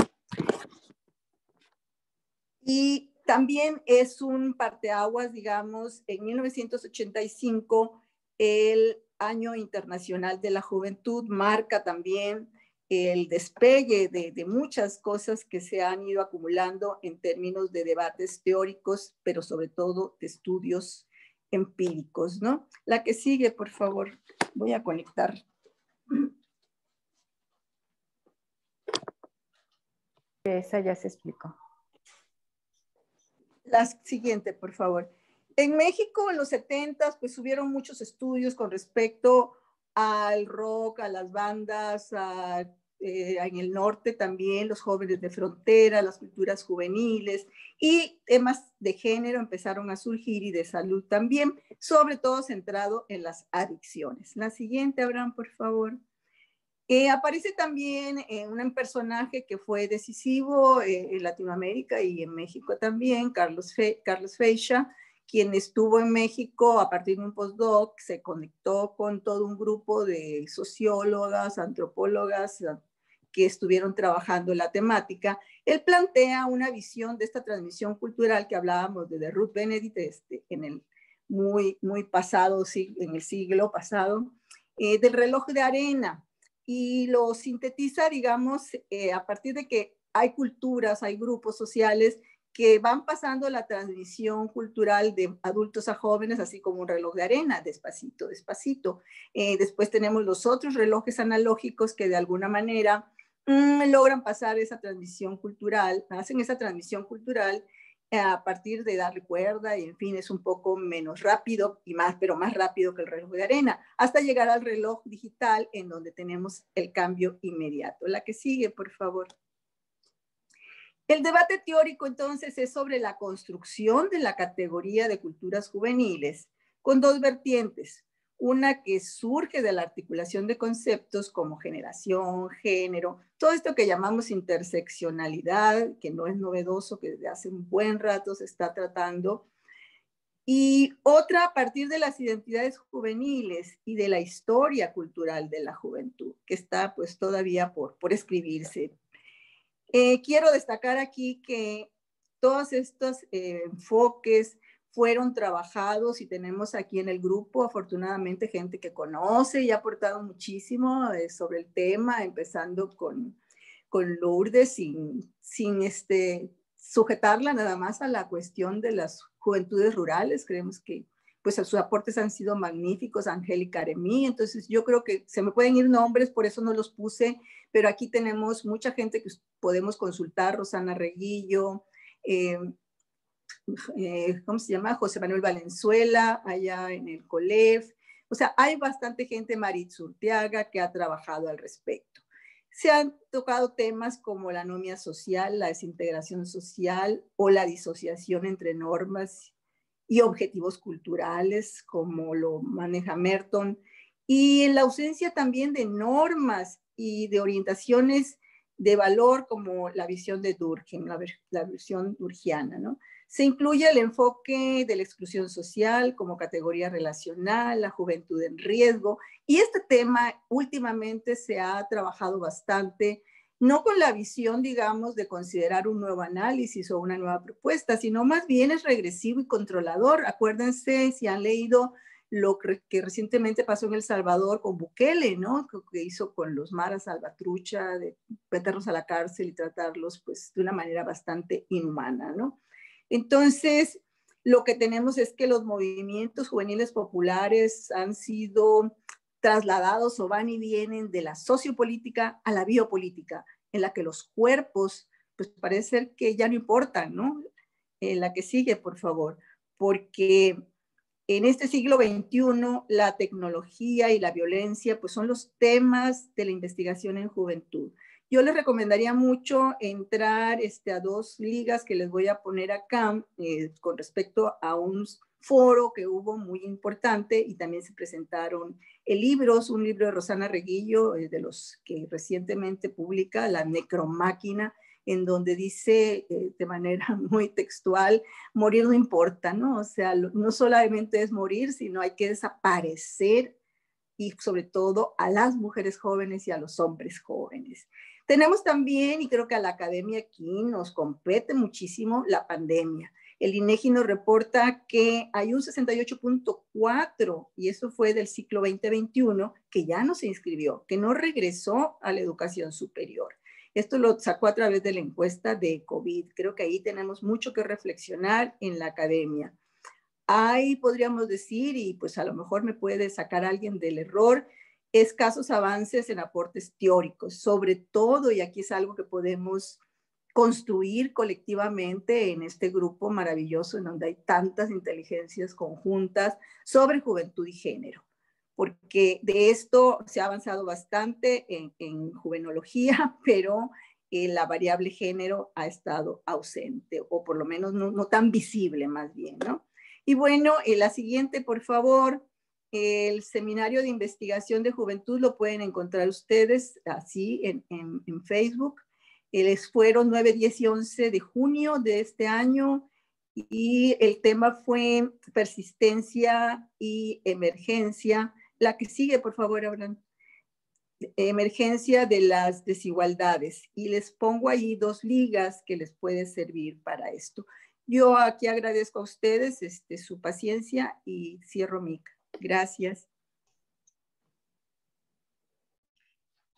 Y también es un parteaguas, digamos, en 1985, el Año Internacional de la Juventud marca también el despegue de muchas cosas que se han ido acumulando en términos de debates teóricos, pero sobre todo de estudios empíricos, ¿no? La que sigue, por favor. Voy a conectar. Esa ya se explicó. La siguiente, por favor. En México, en los 70s, pues hubieron muchos estudios con respecto al rock, a las bandas, en el norte también, los jóvenes de frontera, las culturas juveniles, y temas de género empezaron a surgir y de salud también, sobre todo centrado en las adicciones. La siguiente, Abraham, por favor. Aparece también un personaje que fue decisivo en Latinoamérica y en México también, Carlos Feixa, quien estuvo en México a partir de un postdoc, se conectó con todo un grupo de sociólogas, antropólogas que estuvieron trabajando la temática. Él plantea una visión de esta transmisión cultural que hablábamos de Ruth Benedict en el muy pasado, en el siglo pasado, del reloj de arena. Y lo sintetiza, digamos, a partir de que hay culturas, hay grupos sociales que van pasando la transmisión cultural de adultos a jóvenes, así como un reloj de arena, despacito, despacito. Después tenemos los otros relojes analógicos que de alguna manera logran pasar esa transmisión cultural, hacen esa transmisión cultural a partir de darle cuerda y en fin es un poco menos rápido pero más rápido que el reloj de arena, hasta llegar al reloj digital en donde tenemos el cambio inmediato. La que sigue, por favor. El debate teórico entonces es sobre la construcción de la categoría de culturas juveniles con dos vertientes. Una que surge de la articulación de conceptos como generación, género, todo esto que llamamos interseccionalidad, que no es novedoso, que desde hace un buen rato se está tratando. Y otra a partir de las identidades juveniles y de la historia cultural de la juventud, que está pues todavía por escribirse. Quiero destacar aquí que todos estos enfoques fueron trabajados y tenemos aquí en el grupo afortunadamente gente que conoce y ha aportado muchísimo sobre el tema, empezando con Lourdes sin sujetarla nada más a la cuestión de las juventudes rurales. Creemos que pues sus aportes han sido magníficos, Angélica Aremí, entonces yo creo que se me pueden ir nombres, por eso no los puse, pero aquí tenemos mucha gente que podemos consultar, Rosana Reguillo, ¿cómo se llama? José Manuel Valenzuela, allá en el COLEF. O sea, hay bastante gente, Maritz Urteaga, que ha trabajado al respecto. Se han tocado temas como la anomia social, la desintegración social o la disociación entre normas y objetivos culturales, como lo maneja Merton, y en la ausencia también de normas y de orientaciones de valor como la visión de Durkheim, la visión durkheimiana, ¿no? Se incluye el enfoque de la exclusión social como categoría relacional, la juventud en riesgo, y este tema últimamente se ha trabajado bastante, no con la visión, digamos, de considerar un nuevo análisis o una nueva propuesta, sino más bien es regresivo y controlador. Acuérdense, si han leído lo que recientemente pasó en El Salvador con Bukele, ¿no? Que hizo con los maras salvatrucha, de meterlos a la cárcel y tratarlos pues de una manera bastante inhumana, ¿no? Entonces, lo que tenemos es que los movimientos juveniles populares han sido trasladados o van y vienen de la sociopolítica a la biopolítica, en la que los cuerpos, pues parece ser que ya no importan, ¿no? La que sigue, por favor, porque en este siglo XXI la tecnología y la violencia pues son los temas de la investigación en juventud. Yo les recomendaría mucho entrar a dos ligas que les voy a poner acá con respecto a un foro que hubo muy importante y también se presentaron libros, un libro de Rosana Reguillo, de los que recientemente publica, La Necromáquina, en donde dice de manera muy textual, morir no importa, ¿no? O sea, no solamente es morir, sino hay que desaparecer y sobre todo a las mujeres jóvenes y a los hombres jóvenes. Tenemos también, y creo que a la academia aquí nos compete muchísimo, la pandemia. El INEGI nos reporta que hay un 68.4, y eso fue del ciclo 2021, que ya no se inscribió, que no regresó a la educación superior. Esto lo sacó a través de la encuesta de COVID. Creo que ahí tenemos mucho que reflexionar en la academia. Ahí podríamos decir, y pues a lo mejor me puede sacar alguien del error, escasos avances en aportes teóricos, sobre todo, y aquí es algo que podemos construir colectivamente en este grupo maravilloso en donde hay tantas inteligencias conjuntas sobre juventud y género, porque de esto se ha avanzado bastante en juvenología, pero la variable género ha estado ausente, o por lo menos no tan visible más bien, ¿no? Y bueno, la siguiente, por favor, el Seminario de Investigación de Juventud lo pueden encontrar ustedes así en Facebook. Fueron 9, 10 y 11 de junio de este año y el tema fue persistencia y emergencia. La que sigue, por favor, Abraham. Emergencia de las desigualdades. Y les pongo ahí dos ligas que les puede servir para esto. Yo aquí agradezco a ustedes su paciencia y cierro mi. Gracias.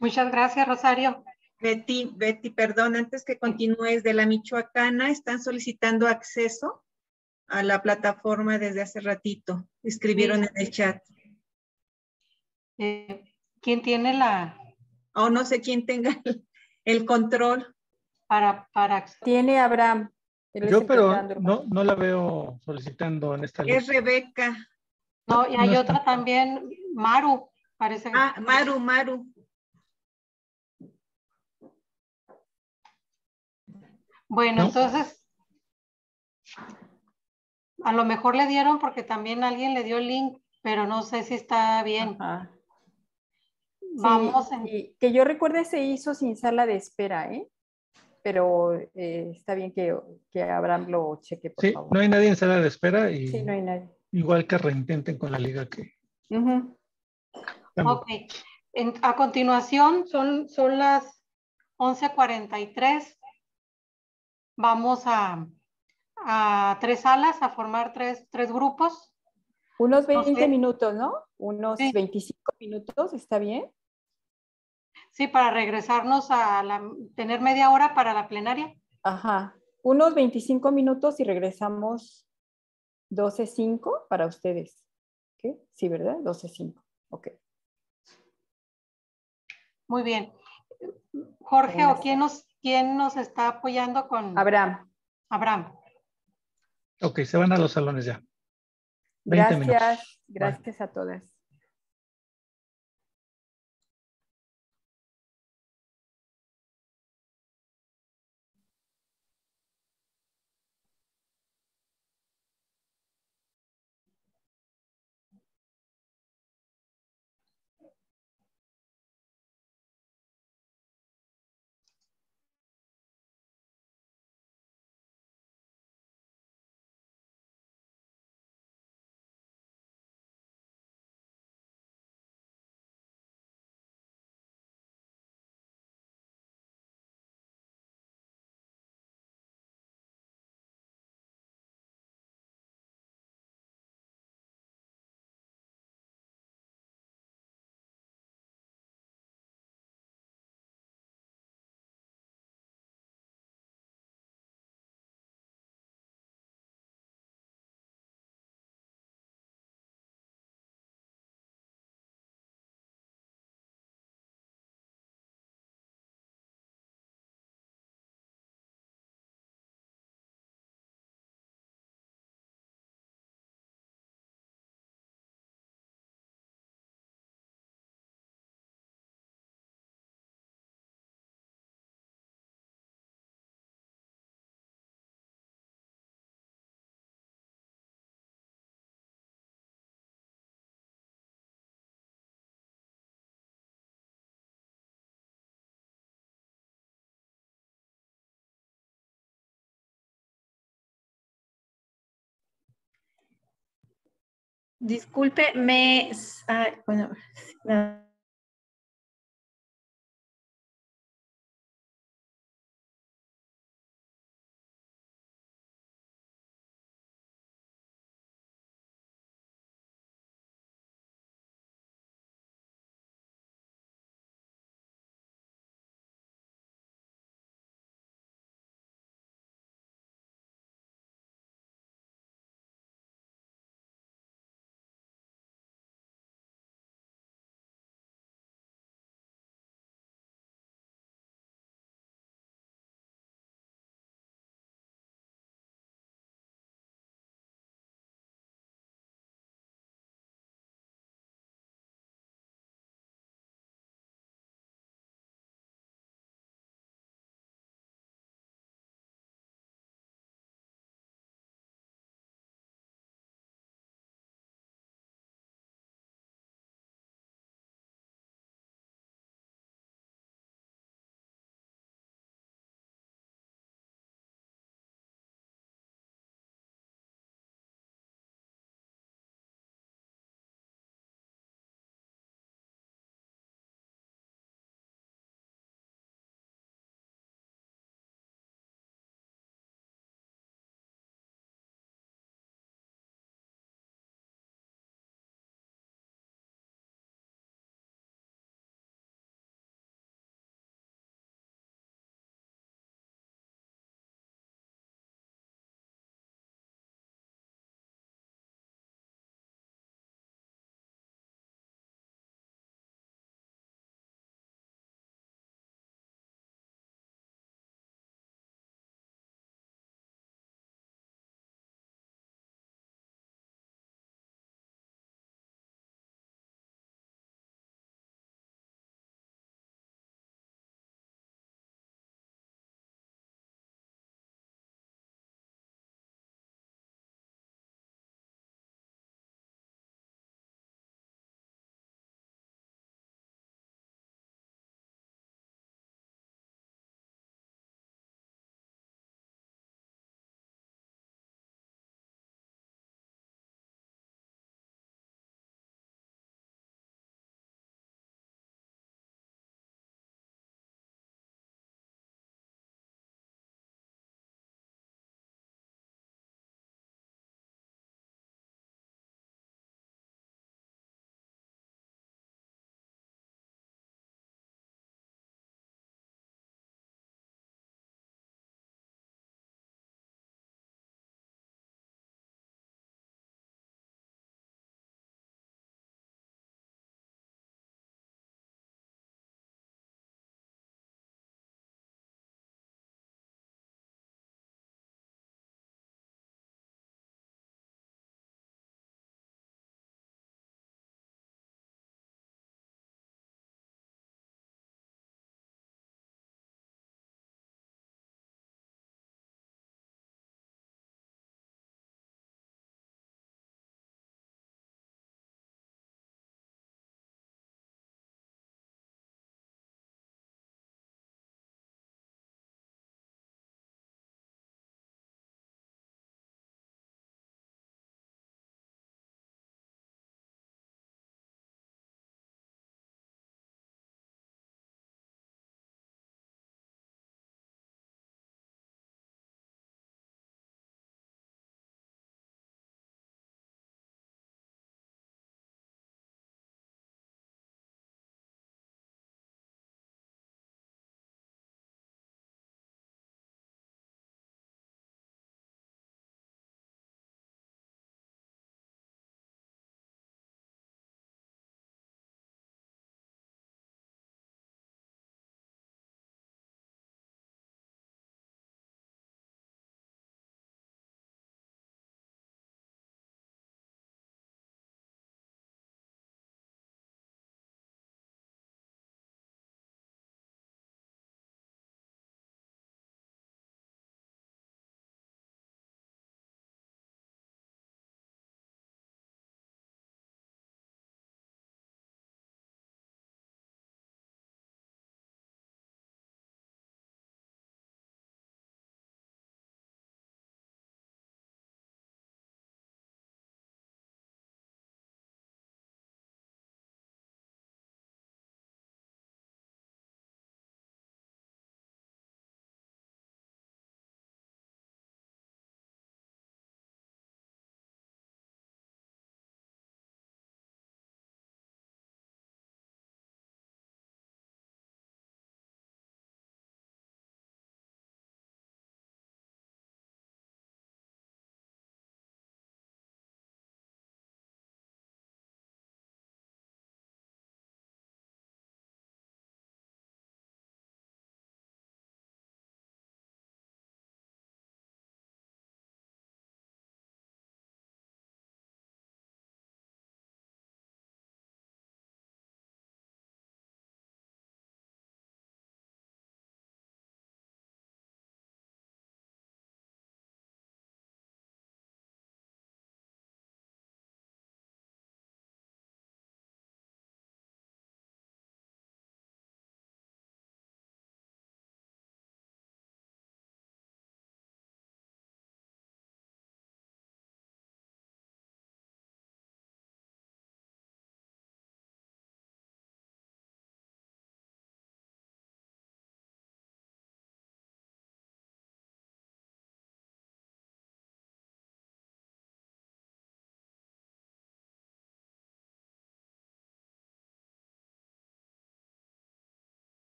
Muchas gracias, Rosario. Betty, perdón, antes que continúes, de la Michoacana están solicitando acceso a la plataforma desde hace ratito. Escribieron en el chat. ¿Quién tiene la...? O no sé quién tenga el control. Para... Tiene Abraham. Él es Yo, el que está pero dando el no, no la veo solicitando en esta Es lista. Rebeca. No, y hay No otra está. también, Maru, parece. Ah, Maru. Bueno, No. entonces, a lo mejor le dieron porque también alguien le dio el link, pero no sé si está bien. Ajá. Vamos Sí, en... y que yo recuerde se hizo sin sala de espera, ¿eh? Pero está bien que Abraham lo cheque, por Sí, favor. no hay nadie en sala de espera y Sí, no hay nadie. igual que reintenten con la liga que Ujú. estamos. Ok. A continuación, son las 11:43. Vamos a 3 salas, a formar tres grupos. Unos No 20 sé. minutos, ¿no? Unos Sí. 25 minutos, ¿está bien? Sí, para regresarnos tener media hora para la plenaria. Ajá. Unos 25 minutos y regresamos 12:05 para ustedes. ¿Qué? Sí, ¿verdad? 12:05. Ok. Muy bien. Jorge, ¿o Buenas. quién nos está apoyando con Abraham, Abraham? Ok, se van a los salones ya. 20 minutos. gracias. Bye. Gracias a todas. Disculpe, bueno,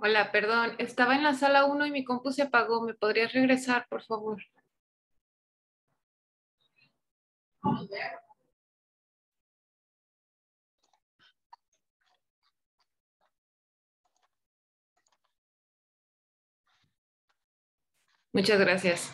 Hola, perdón, estaba en la sala 1 y mi compu se apagó. ¿Me podrías regresar, por favor? Muchas gracias.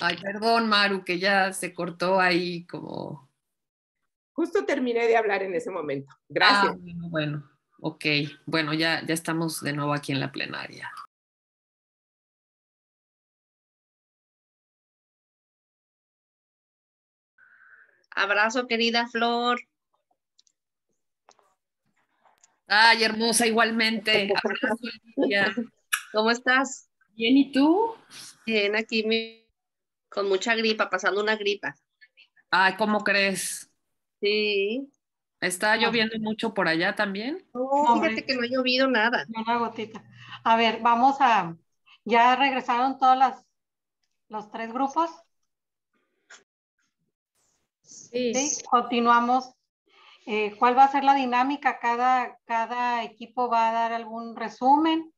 Ay, perdón, Maru, que ya se cortó ahí como... Justo terminé de hablar en ese momento. Gracias. Bueno, ok. Bueno, ya estamos de nuevo aquí en la plenaria. Abrazo, querida Flor. Ay, hermosa, igualmente. Abrazo, Lidia. ¿Cómo estás? Bien, ¿y tú? Bien, aquí con mucha gripa, pasando una gripa. Ay, ¿cómo crees? Sí. ¿Está lloviendo mucho por allá también? No, fíjate que no ha llovido nada. Una gotita. A ver, vamos a... ¿Ya regresaron los 3 grupos? Sí. Sí, continuamos. ¿Cuál va a ser la dinámica? ¿Cada equipo va a dar algún resumen?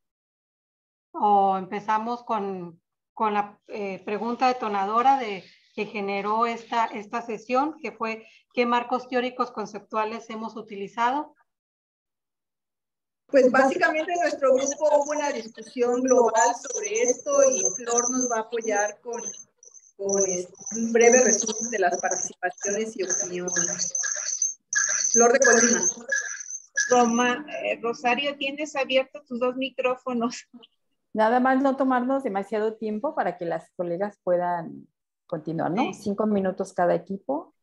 ¿O empezamos con la pregunta detonadora que generó esta sesión, que fue ¿qué marcos teóricos conceptuales hemos utilizado? Pues básicamente en nuestro grupo hubo una discusión global sobre esto y Flor nos va a apoyar con un breve resumen de las participaciones y opiniones. Flor de Colima. Rosario, tienes abiertos tus 2 micrófonos. Nada más no tomarnos demasiado tiempo para que las colegas puedan continuar, ¿no? Sí. 5 minutos cada equipo.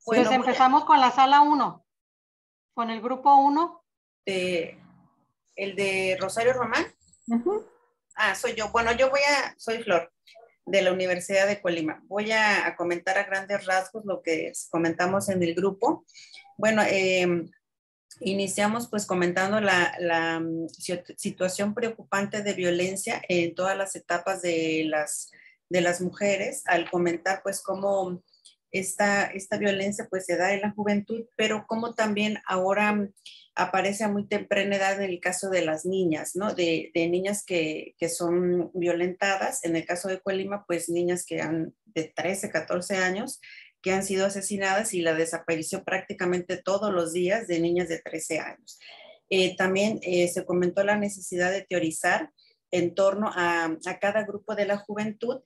Pues Sí. empezamos con la sala 1, con el grupo 1. ¿El de Rosario Román? Uh-huh. Ah, soy yo. Bueno, soy Flor, de la Universidad de Colima. Voy a comentar a grandes rasgos lo que comentamos en el grupo. Bueno, iniciamos pues comentando la situación preocupante de violencia en todas las etapas de las mujeres, al comentar pues cómo esta violencia pues se da en la juventud, pero cómo también ahora aparece a muy temprana edad en el caso de las niñas, ¿no? De niñas que son violentadas, en el caso de Colima, pues niñas que han de 13, 14 años, que han sido asesinadas y la desaparición prácticamente todos los días de niñas de 13 años. También se comentó la necesidad de teorizar en torno a cada grupo de la juventud,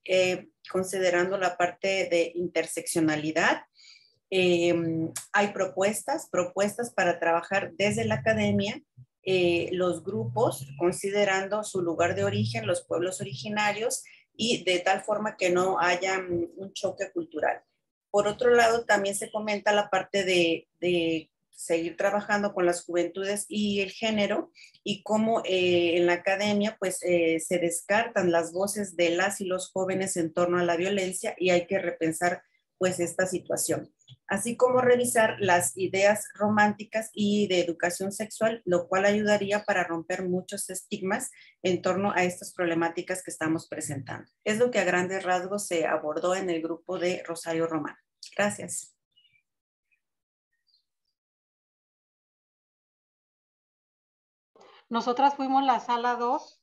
considerando la parte de interseccionalidad. Hay propuestas para trabajar desde la academia, los grupos, considerando su lugar de origen, los pueblos originarios, y de tal forma que no haya un choque cultural. Por otro lado, también se comenta la parte de seguir trabajando con las juventudes y el género, y cómo en la academia pues se descartan las voces de las y los jóvenes en torno a la violencia, y hay que repensar pues esta situación, así como revisar las ideas románticas y de educación sexual, lo cual ayudaría para romper muchos estigmas en torno a estas problemáticas que estamos presentando. Es lo que a grandes rasgos se abordó en el grupo de Rosario Román. Gracias. Nosotras fuimos la sala 2,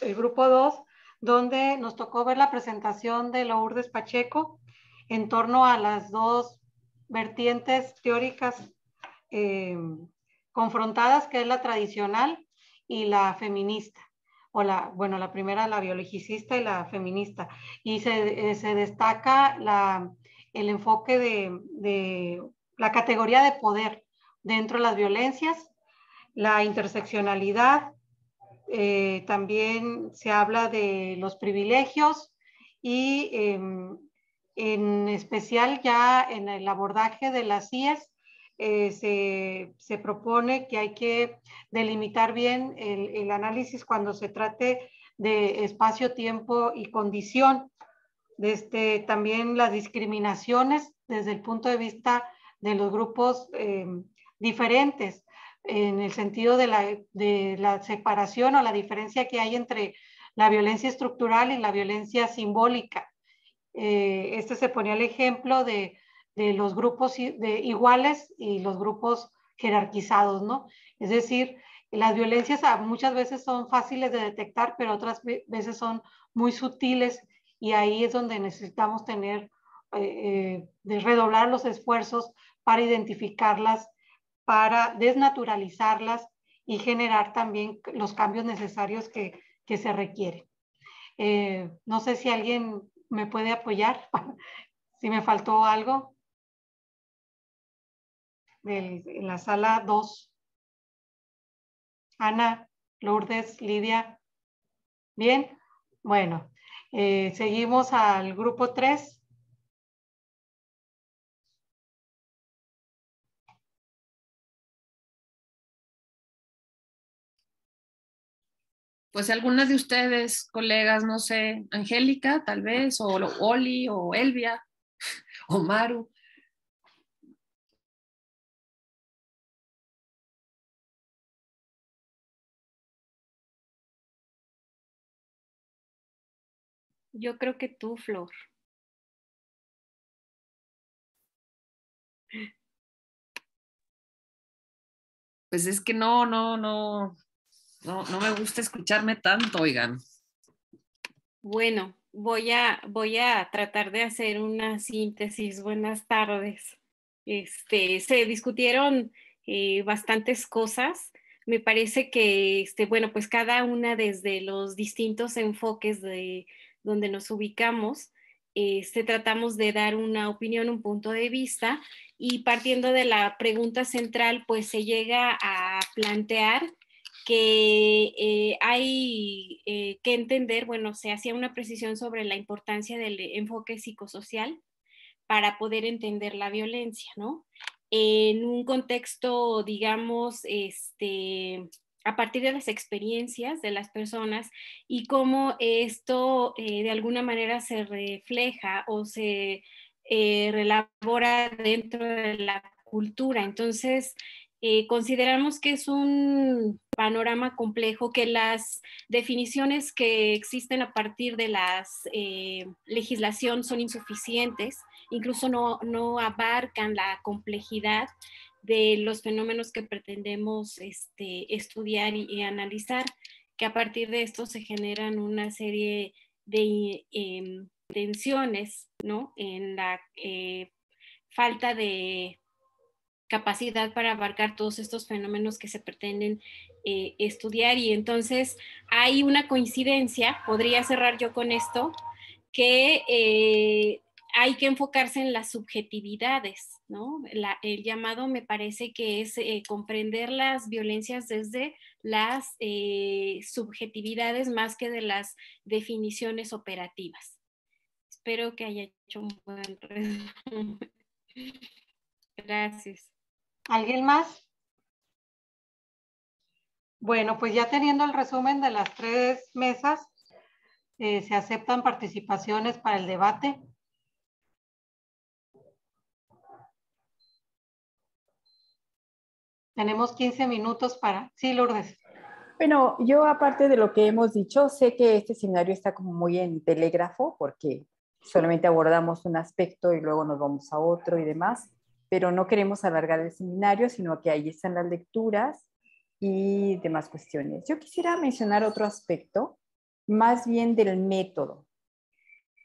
el grupo 2, donde nos tocó ver la presentación de Lourdes Pacheco en torno a las 2 vertientes teóricas confrontadas, que es la tradicional y la feminista. La primera, la biologicista, y la feminista. Y se destaca el enfoque de la categoría de poder dentro de las violencias, la interseccionalidad, también se habla de los privilegios, y en especial ya en el abordaje de las CIES se propone que hay que delimitar bien el análisis cuando se trate de espacio, tiempo y condición. También las discriminaciones desde el punto de vista de los grupos diferentes, en el sentido de la separación o la diferencia que hay entre la violencia estructural y la violencia simbólica. Se ponía el ejemplo de los grupos iguales y los grupos jerarquizados, ¿no? Es decir, las violencias muchas veces son fáciles de detectar, pero otras veces son muy sutiles, y ahí es donde necesitamos de redoblar los esfuerzos para identificarlas, para desnaturalizarlas y generar también los cambios necesarios que se requieren. No sé si alguien ¿Me puede apoyar? Si me faltó algo. En la sala 2. Ana, Lourdes, Lidia. Bien, bueno, seguimos al grupo 3. Pues algunas de ustedes, colegas, no sé, Angélica, tal vez, o Oli, o Elvia, o Maru. Yo creo que tú, Flor. Pues es que no me gusta escucharme tanto, oigan. Bueno, voy a tratar de hacer una síntesis. Buenas tardes. Se discutieron bastantes cosas. Me parece que, bueno, pues cada una desde los distintos enfoques de donde nos ubicamos, tratamos de dar una opinión, un punto de vista, y partiendo de la pregunta central, pues se llega a plantear que hay que entender, bueno, se hacía una precisión sobre la importancia del enfoque psicosocial para poder entender la violencia, ¿no? En un contexto, digamos, a partir de las experiencias de las personas y cómo esto de alguna manera se refleja o se relabora dentro de la cultura. Entonces, consideramos que es un panorama complejo, que las definiciones que existen a partir de la legislación son insuficientes, incluso no abarcan la complejidad de los fenómenos que pretendemos estudiar y analizar, que a partir de esto se generan una serie de tensiones, ¿no? En la falta de capacidad para abarcar todos estos fenómenos que se pretenden estudiar, y entonces hay una coincidencia, podría cerrar yo con esto, que hay que enfocarse en las subjetividades, ¿no? El llamado me parece que es comprender las violencias desde las subjetividades más que de las definiciones operativas. Espero que haya hecho un buen resumen. Gracias. ¿Alguien más? Bueno, pues ya teniendo el resumen de las 3 mesas, se aceptan participaciones para el debate. Tenemos 15 minutos para... Sí, Lourdes. Bueno, yo aparte de lo que hemos dicho, sé que este seminario está como muy en telégrafo porque solamente abordamos un aspecto y luego nos vamos a otro y demás, pero no queremos alargar el seminario, sino que ahí están las lecturas y demás cuestiones. Yo quisiera mencionar otro aspecto, más bien del método,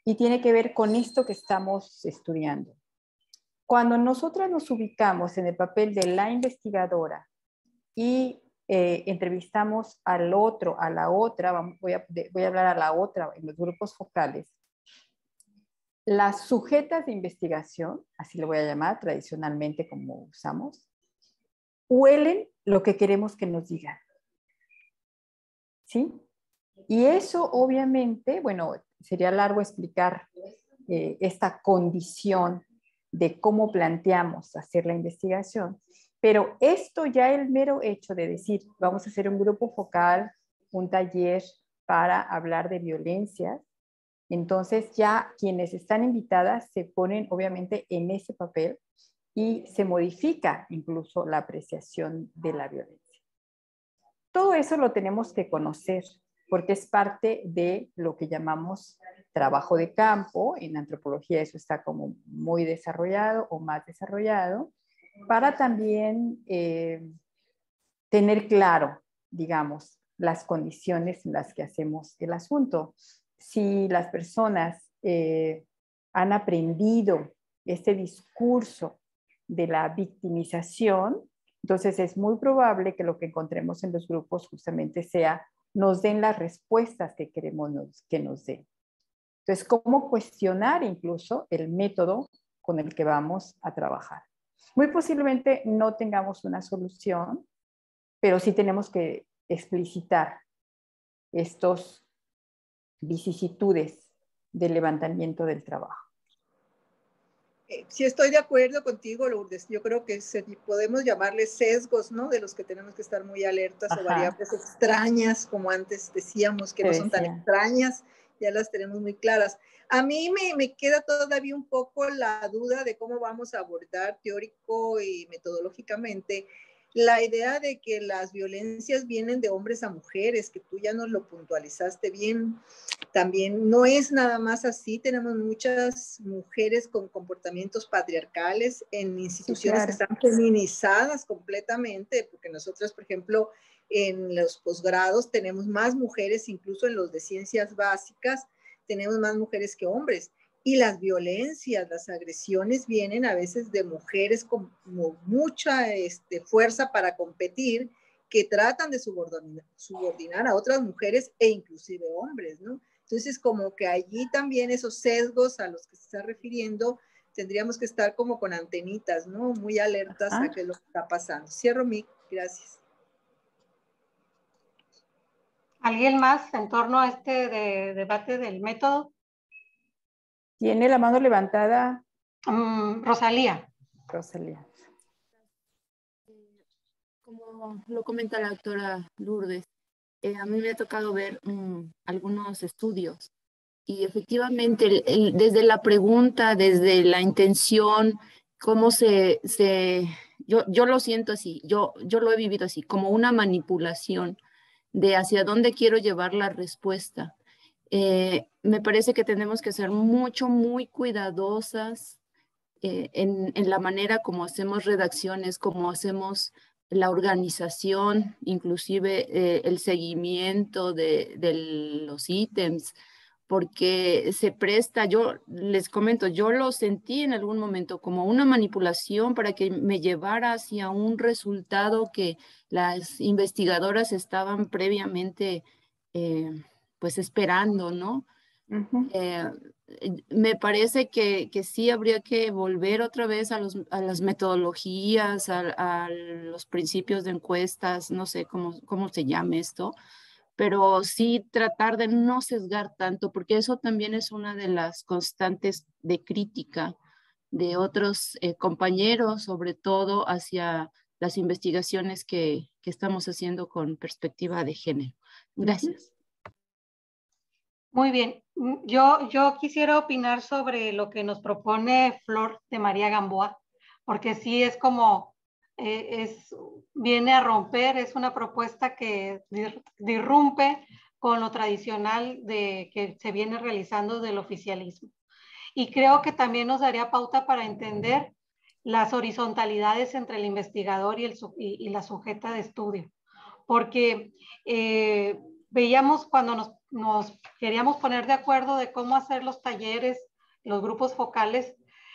y tiene que ver con esto que estamos estudiando. Cuando nosotras nos ubicamos en el papel de la investigadora y entrevistamos al otro, a la otra, voy a hablar a la otra en los grupos focales, las sujetas de investigación, así le voy a llamar tradicionalmente como usamos, huelen lo que queremos que nos digan. ¿Sí? Y eso obviamente, bueno, sería largo explicar esta condición de cómo planteamos hacer la investigación, pero esto ya el mero hecho de decir, vamos a hacer un grupo focal, un taller para hablar de violencias, entonces ya quienes están invitadas se ponen obviamente en ese papel y se modifica incluso la apreciación de la violencia. Todo eso lo tenemos que conocer porque es parte de lo que llamamos trabajo de campo. En antropología eso está como muy desarrollado o más desarrollado, para también tener claro, digamos, las condiciones en las que hacemos el asunto. Si las personas han aprendido este discurso de la victimización, entonces es muy probable que lo que encontremos en los grupos justamente sea, nos den las respuestas que queremos que nos den. Entonces, ¿cómo cuestionar incluso el método con el que vamos a trabajar? Muy posiblemente no tengamos una solución, pero sí tenemos que explicitar estos vicisitudes del levantamiento del trabajo. Sí, estoy de acuerdo contigo, Lourdes. Yo creo que podemos llamarles sesgos, ¿no? De los que tenemos que estar muy alertas. Ajá. O variables extrañas, como antes decíamos, que no son tan extrañas, ya las tenemos muy claras. A mí me queda todavía un poco la duda de cómo vamos a abordar teórico y metodológicamente la idea de que las violencias vienen de hombres a mujeres, que tú ya nos lo puntualizaste bien. También no es nada más así, tenemos muchas mujeres con comportamientos patriarcales en instituciones que están feminizadas completamente, porque nosotros, por ejemplo, en los posgrados tenemos más mujeres, incluso en los de ciencias básicas, tenemos más mujeres que hombres. Y las violencias, las agresiones vienen a veces de mujeres con mucha fuerza para competir, que tratan de subordinar a otras mujeres e inclusive hombres, ¿no? Entonces, como que allí también esos sesgos a los que se está refiriendo, tendríamos que estar como con antenitas, ¿no? Muy alertas a qué es lo que está pasando. Cierro mi, gracias. ¿Alguien más en torno a este debate del método? ¿Tiene la mano levantada? Rosalía. Rosalía. Como lo comenta la doctora Lourdes, a mí me ha tocado ver algunos estudios y efectivamente desde la pregunta, desde la intención, cómo yo lo siento así, yo lo he vivido así, como una manipulación de hacia dónde quiero llevar la respuesta. Me parece que tenemos que ser muy cuidadosas en la manera como hacemos redacciones, como hacemos la organización, inclusive el seguimiento de los ítems, porque se presta, yo les comento, yo lo sentí en algún momento como una manipulación para que me llevara hacia un resultado que las investigadoras estaban previamente pues esperando, ¿no? Uh-huh. Me parece que sí habría que volver otra vez a las metodologías, a los principios de encuestas, no sé cómo se llame esto, pero sí tratar de no sesgar tanto, porque eso también es una de las constantes de crítica de otros compañeros, sobre todo hacia las investigaciones que estamos haciendo con perspectiva de género. Gracias. Muy bien. Yo quisiera opinar sobre lo que nos propone Flor de María Gamboa, porque sí es como, viene a romper, es una propuesta que disrumpe con lo tradicional que se viene realizando del oficialismo. Y creo que también nos daría pauta para entender las horizontalidades entre el investigador y la sujeta de estudio, porque veíamos cuando nos queríamos poner de acuerdo de cómo hacer los talleres, los grupos focales,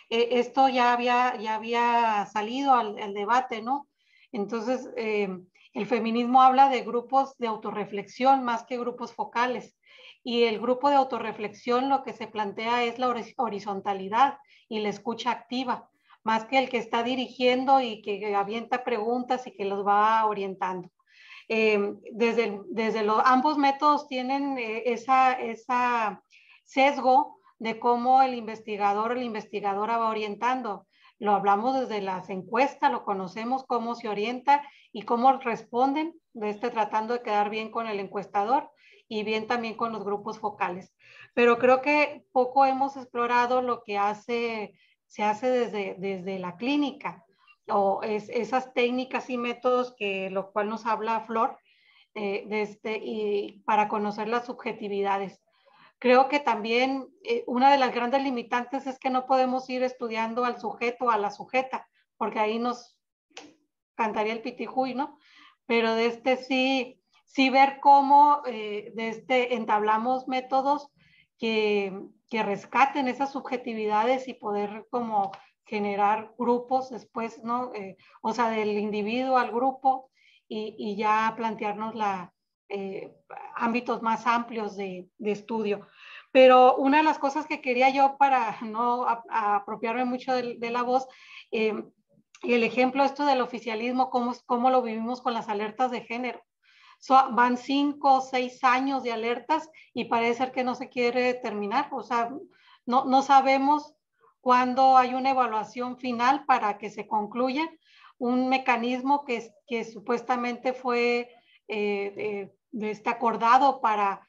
esto ya había salido al debate, ¿no? Entonces, el feminismo habla de grupos de autorreflexión más que grupos focales. Y el grupo de autorreflexión lo que se plantea es la horizontalidad y la escucha activa, más que el que está dirigiendo y que avienta preguntas y que los va orientando. Ambos métodos tienen esa sesgo de cómo el investigador o la investigadora va orientando. Lo hablamos desde las encuestas, lo conocemos, cómo se orienta y cómo responden, tratando de quedar bien con el encuestador y bien también con los grupos focales. Pero creo que poco hemos explorado lo que se hace desde la clínica, o esas técnicas y métodos lo cual nos habla Flor, y para conocer las subjetividades. Creo que también una de las grandes limitantes es que no podemos ir estudiando al sujeto o a la sujeta, porque ahí nos cantaría el pitijuy, ¿no? Pero sí ver cómo entablamos métodos que rescaten esas subjetividades y poder como generar grupos después, ¿no? O sea, del individuo al grupo y ya plantearnos ámbitos más amplios de estudio. Pero una de las cosas que quería yo para no apropiarme mucho de la voz, y el ejemplo esto del oficialismo, cómo lo vivimos con las alertas de género. Van 5 o 6 años de alertas y parece ser que no se quiere terminar. O sea, no sabemos cuándo hay una evaluación final para que se concluya un mecanismo que supuestamente fue acordado para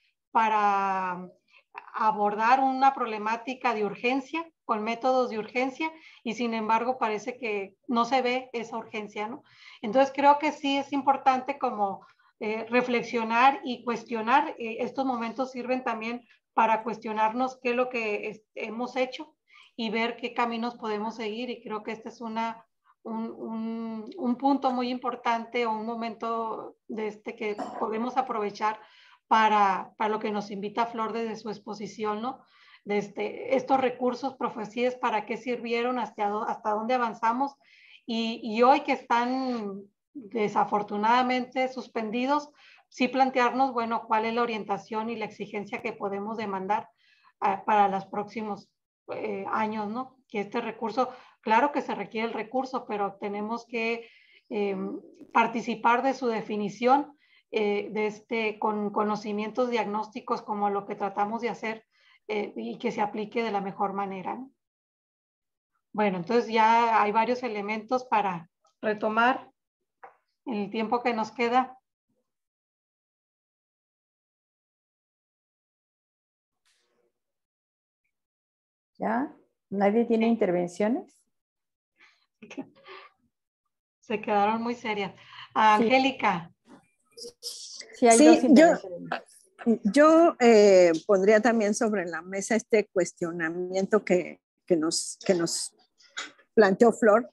abordar una problemática de urgencia con métodos de urgencia y sin embargo parece que no se ve esa urgencia, ¿no? Entonces creo que sí es importante como reflexionar y cuestionar. Estos momentos sirven también para cuestionarnos qué es lo que hemos hecho y ver qué caminos podemos seguir, y creo que este es un punto muy importante o un momento que podemos aprovechar para lo que nos invita Flor desde su exposición, ¿no? Estos recursos, profecías, para qué sirvieron, hasta dónde avanzamos, y hoy que están desafortunadamente suspendidos, sí plantearnos, bueno, cuál es la orientación y la exigencia que podemos demandar para los próximos años, ¿no? Que este recurso, claro que se requiere el recurso, pero tenemos que participar de su definición con conocimientos diagnósticos como lo que tratamos de hacer y que se aplique de la mejor manera, ¿no? Bueno, entonces ya hay varios elementos para retomar el tiempo que nos queda. ¿Ya? ¿Nadie tiene intervenciones? Se quedaron muy serias. Angélica. Sí, hay dos intervenciones. Yo pondría también sobre la mesa este cuestionamiento que nos planteó Flor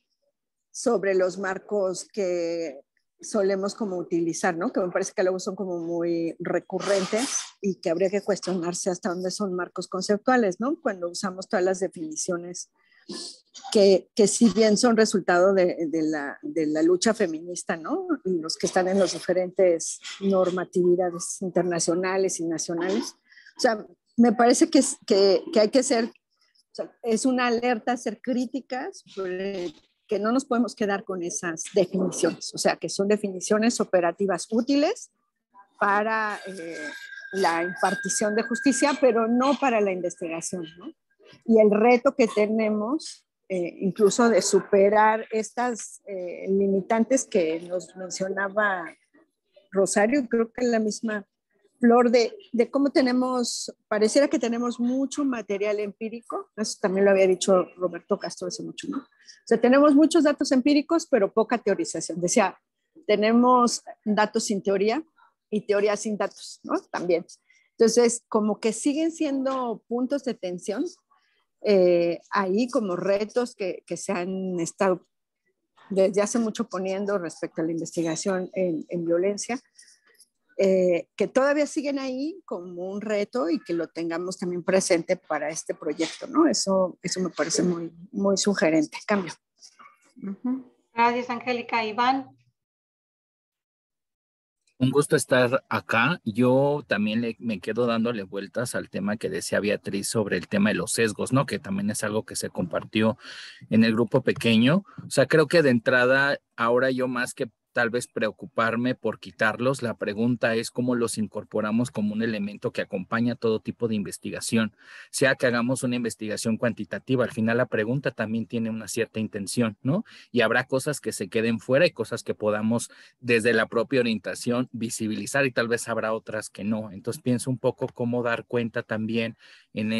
sobre los marcos que solemos como utilizar, ¿no? Que me parece que luego son como muy recurrentes y que habría que cuestionarse hasta dónde son marcos conceptuales, ¿no? Cuando usamos todas las definiciones que si bien son resultado de la lucha feminista, ¿no? Los que están en las diferentes normatividades internacionales y nacionales. O sea, me parece que hay que ser, o sea, es una alerta a ser críticas, que no nos podemos quedar con esas definiciones, o sea, que son definiciones operativas útiles para la impartición de justicia, pero no para la investigación, ¿no? Y el reto que tenemos, incluso de superar estas limitantes que nos mencionaba Rosario, creo que la misma Flor, de cómo pareciera que tenemos mucho material empírico, eso también lo había dicho Roberto Castro hace mucho, ¿no? O sea, tenemos muchos datos empíricos, pero poca teorización. Decía, tenemos datos sin teoría y teoría sin datos, ¿no? También. Entonces, como que siguen siendo puntos de tensión ahí como retos que se han estado desde hace mucho poniendo respecto a la investigación en violencia. Que todavía siguen ahí como un reto y que lo tengamos también presente para este proyecto, ¿no? Eso me parece muy, muy sugerente. Cambio. Gracias, Angélica. Iván. Un gusto estar acá. Yo también me quedo dándole vueltas al tema que decía Beatriz sobre el tema de los sesgos, ¿no? Que también es algo que se compartió en el grupo pequeño. O sea, creo que de entrada, ahora yo más que tal vez preocuparme por quitarlos, la pregunta es cómo los incorporamos como un elemento que acompaña todo tipo de investigación, sea que hagamos una investigación cuantitativa. Al final la pregunta también tiene una cierta intención, ¿no? Y habrá cosas que se queden fuera y cosas que podamos desde la propia orientación visibilizar, y tal vez habrá otras que no. Entonces pienso un poco cómo dar cuenta también en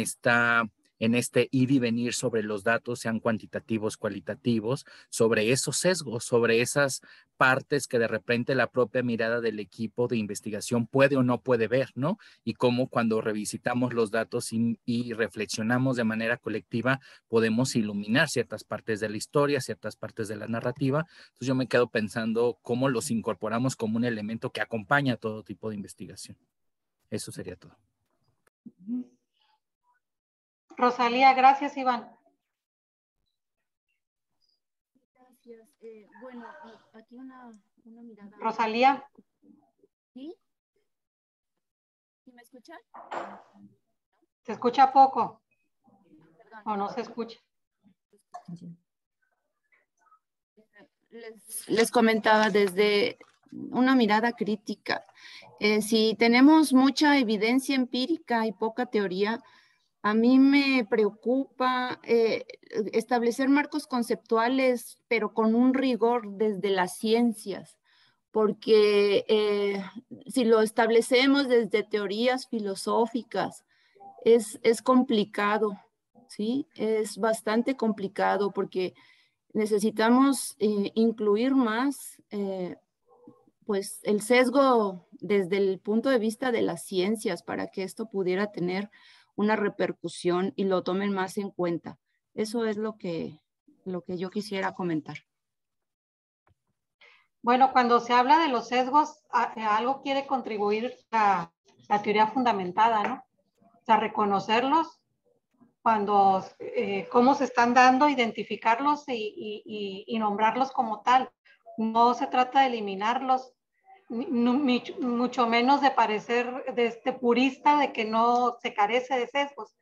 este ir y venir sobre los datos, sean cuantitativos, cualitativos, sobre esos sesgos, sobre esas partes que de repente la propia mirada del equipo de investigación puede o no puede ver, ¿no? Y cómo cuando revisitamos los datos y reflexionamos de manera colectiva, podemos iluminar ciertas partes de la historia, ciertas partes de la narrativa. Entonces yo me quedo pensando cómo los incorporamos como un elemento que acompaña todo tipo de investigación. Eso sería todo. Rosalía, gracias, Iván. Gracias. Bueno, aquí una mirada. Rosalía. ¿Sí? ¿Sí me escuchan? ¿Se escucha poco? ¿O no se escucha? Les comentaba desde una mirada crítica. Si tenemos mucha evidencia empírica y poca teoría, a mí me preocupa establecer marcos conceptuales, pero con un rigor desde las ciencias, porque si lo establecemos desde teorías filosóficas, es complicado, ¿sí? Es bastante complicado porque necesitamos incluir más pues el sesgo desde el punto de vista de las ciencias para que esto pudiera tener una repercusión y lo tomen más en cuenta. Eso es lo que yo quisiera comentar. Bueno, cuando se habla de los sesgos, algo quiere contribuir la teoría fundamentada, ¿no? O sea, reconocerlos, cuando, cómo se están dando, identificarlos y nombrarlos como tal. No se trata de eliminarlos, mucho menos de parecer purista de que no se carece de sesgos,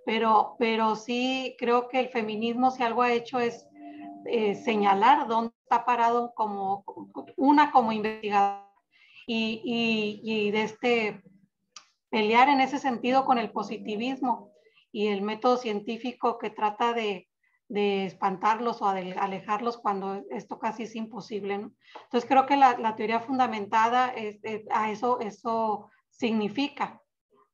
pero sí creo que el feminismo, si algo ha hecho, es señalar dónde está parado como investigador y pelear en ese sentido con el positivismo y el método científico que trata de espantarlos o de alejarlos cuando esto casi es imposible, ¿no? Entonces creo que la teoría fundamentada a eso significa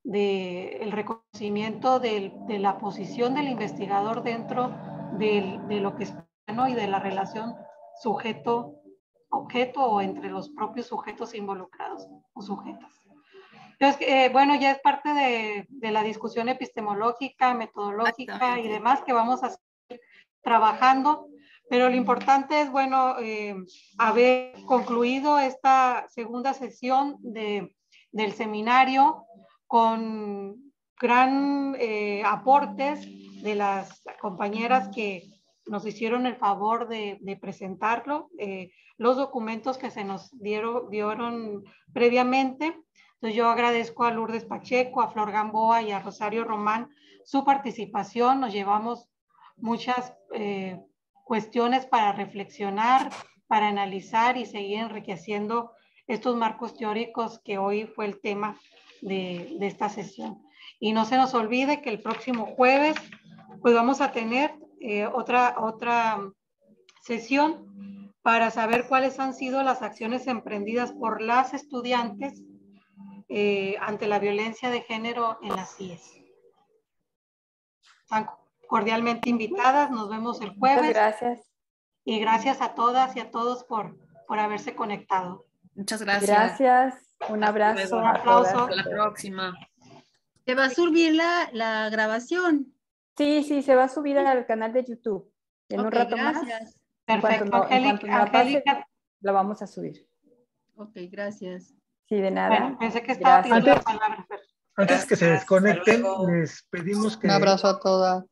el reconocimiento de la posición del investigador dentro de lo que es, ¿no? Y de la relación sujeto-objeto o entre los propios sujetos involucrados o sujetas. Entonces, bueno, ya es parte de la discusión epistemológica, metodológica y demás que vamos a seguir trabajando, pero lo importante es, bueno, haber concluido esta segunda sesión del seminario con gran aportes de las compañeras que nos hicieron el favor de presentarlo, los documentos que se nos dieron previamente. Entonces yo agradezco a Lourdes Pacheco, a Flor Gamboa y a Rosario Román su participación. Nos llevamos muchas cuestiones para reflexionar, para analizar y seguir enriqueciendo estos marcos teóricos que hoy fue el tema de esta sesión. Y no se nos olvide que el próximo jueves pues vamos a tener otra sesión para saber cuáles han sido las acciones emprendidas por las estudiantes ante la violencia de género en las CIES. Están cordialmente invitadas, nos vemos el jueves. Muchas gracias. Y gracias a todas y a todos por haberse conectado. Muchas gracias. Gracias, un abrazo. Un aplauso. Hasta la próxima. ¿Se va a subir la grabación? Sí, se va a subir al canal de YouTube. En un rato gracias. Más. Perfecto, Angélica, la vamos a subir. Ok, gracias. Sí, de nada. Bueno, pensé que estaba pidiendo la palabra. Antes que se desconecten, les pedimos que... Un abrazo a todas.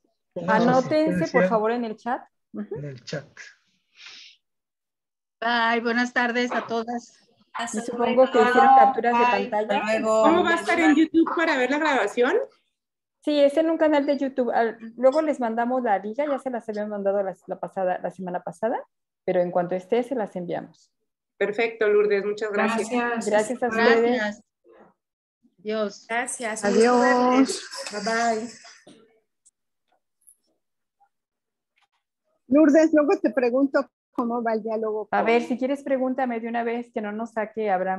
Anótense, por favor, en el chat. En el chat. Bye, buenas tardes a todas. Y supongo que hicieron capturas de pantalla. ¿Cómo va a estar en YouTube para ver la grabación? Sí, es en un canal de YouTube. Luego les mandamos la liga, ya se las habían mandado la semana pasada, pero en cuanto esté, se las enviamos. Perfecto, Lourdes, muchas gracias. Gracias a ustedes. Gracias. Adiós. Gracias. Adiós. Bye bye. Lourdes, luego te pregunto cómo va el diálogo. A ver, si quieres pregúntame de una vez, que no nos saque Abraham.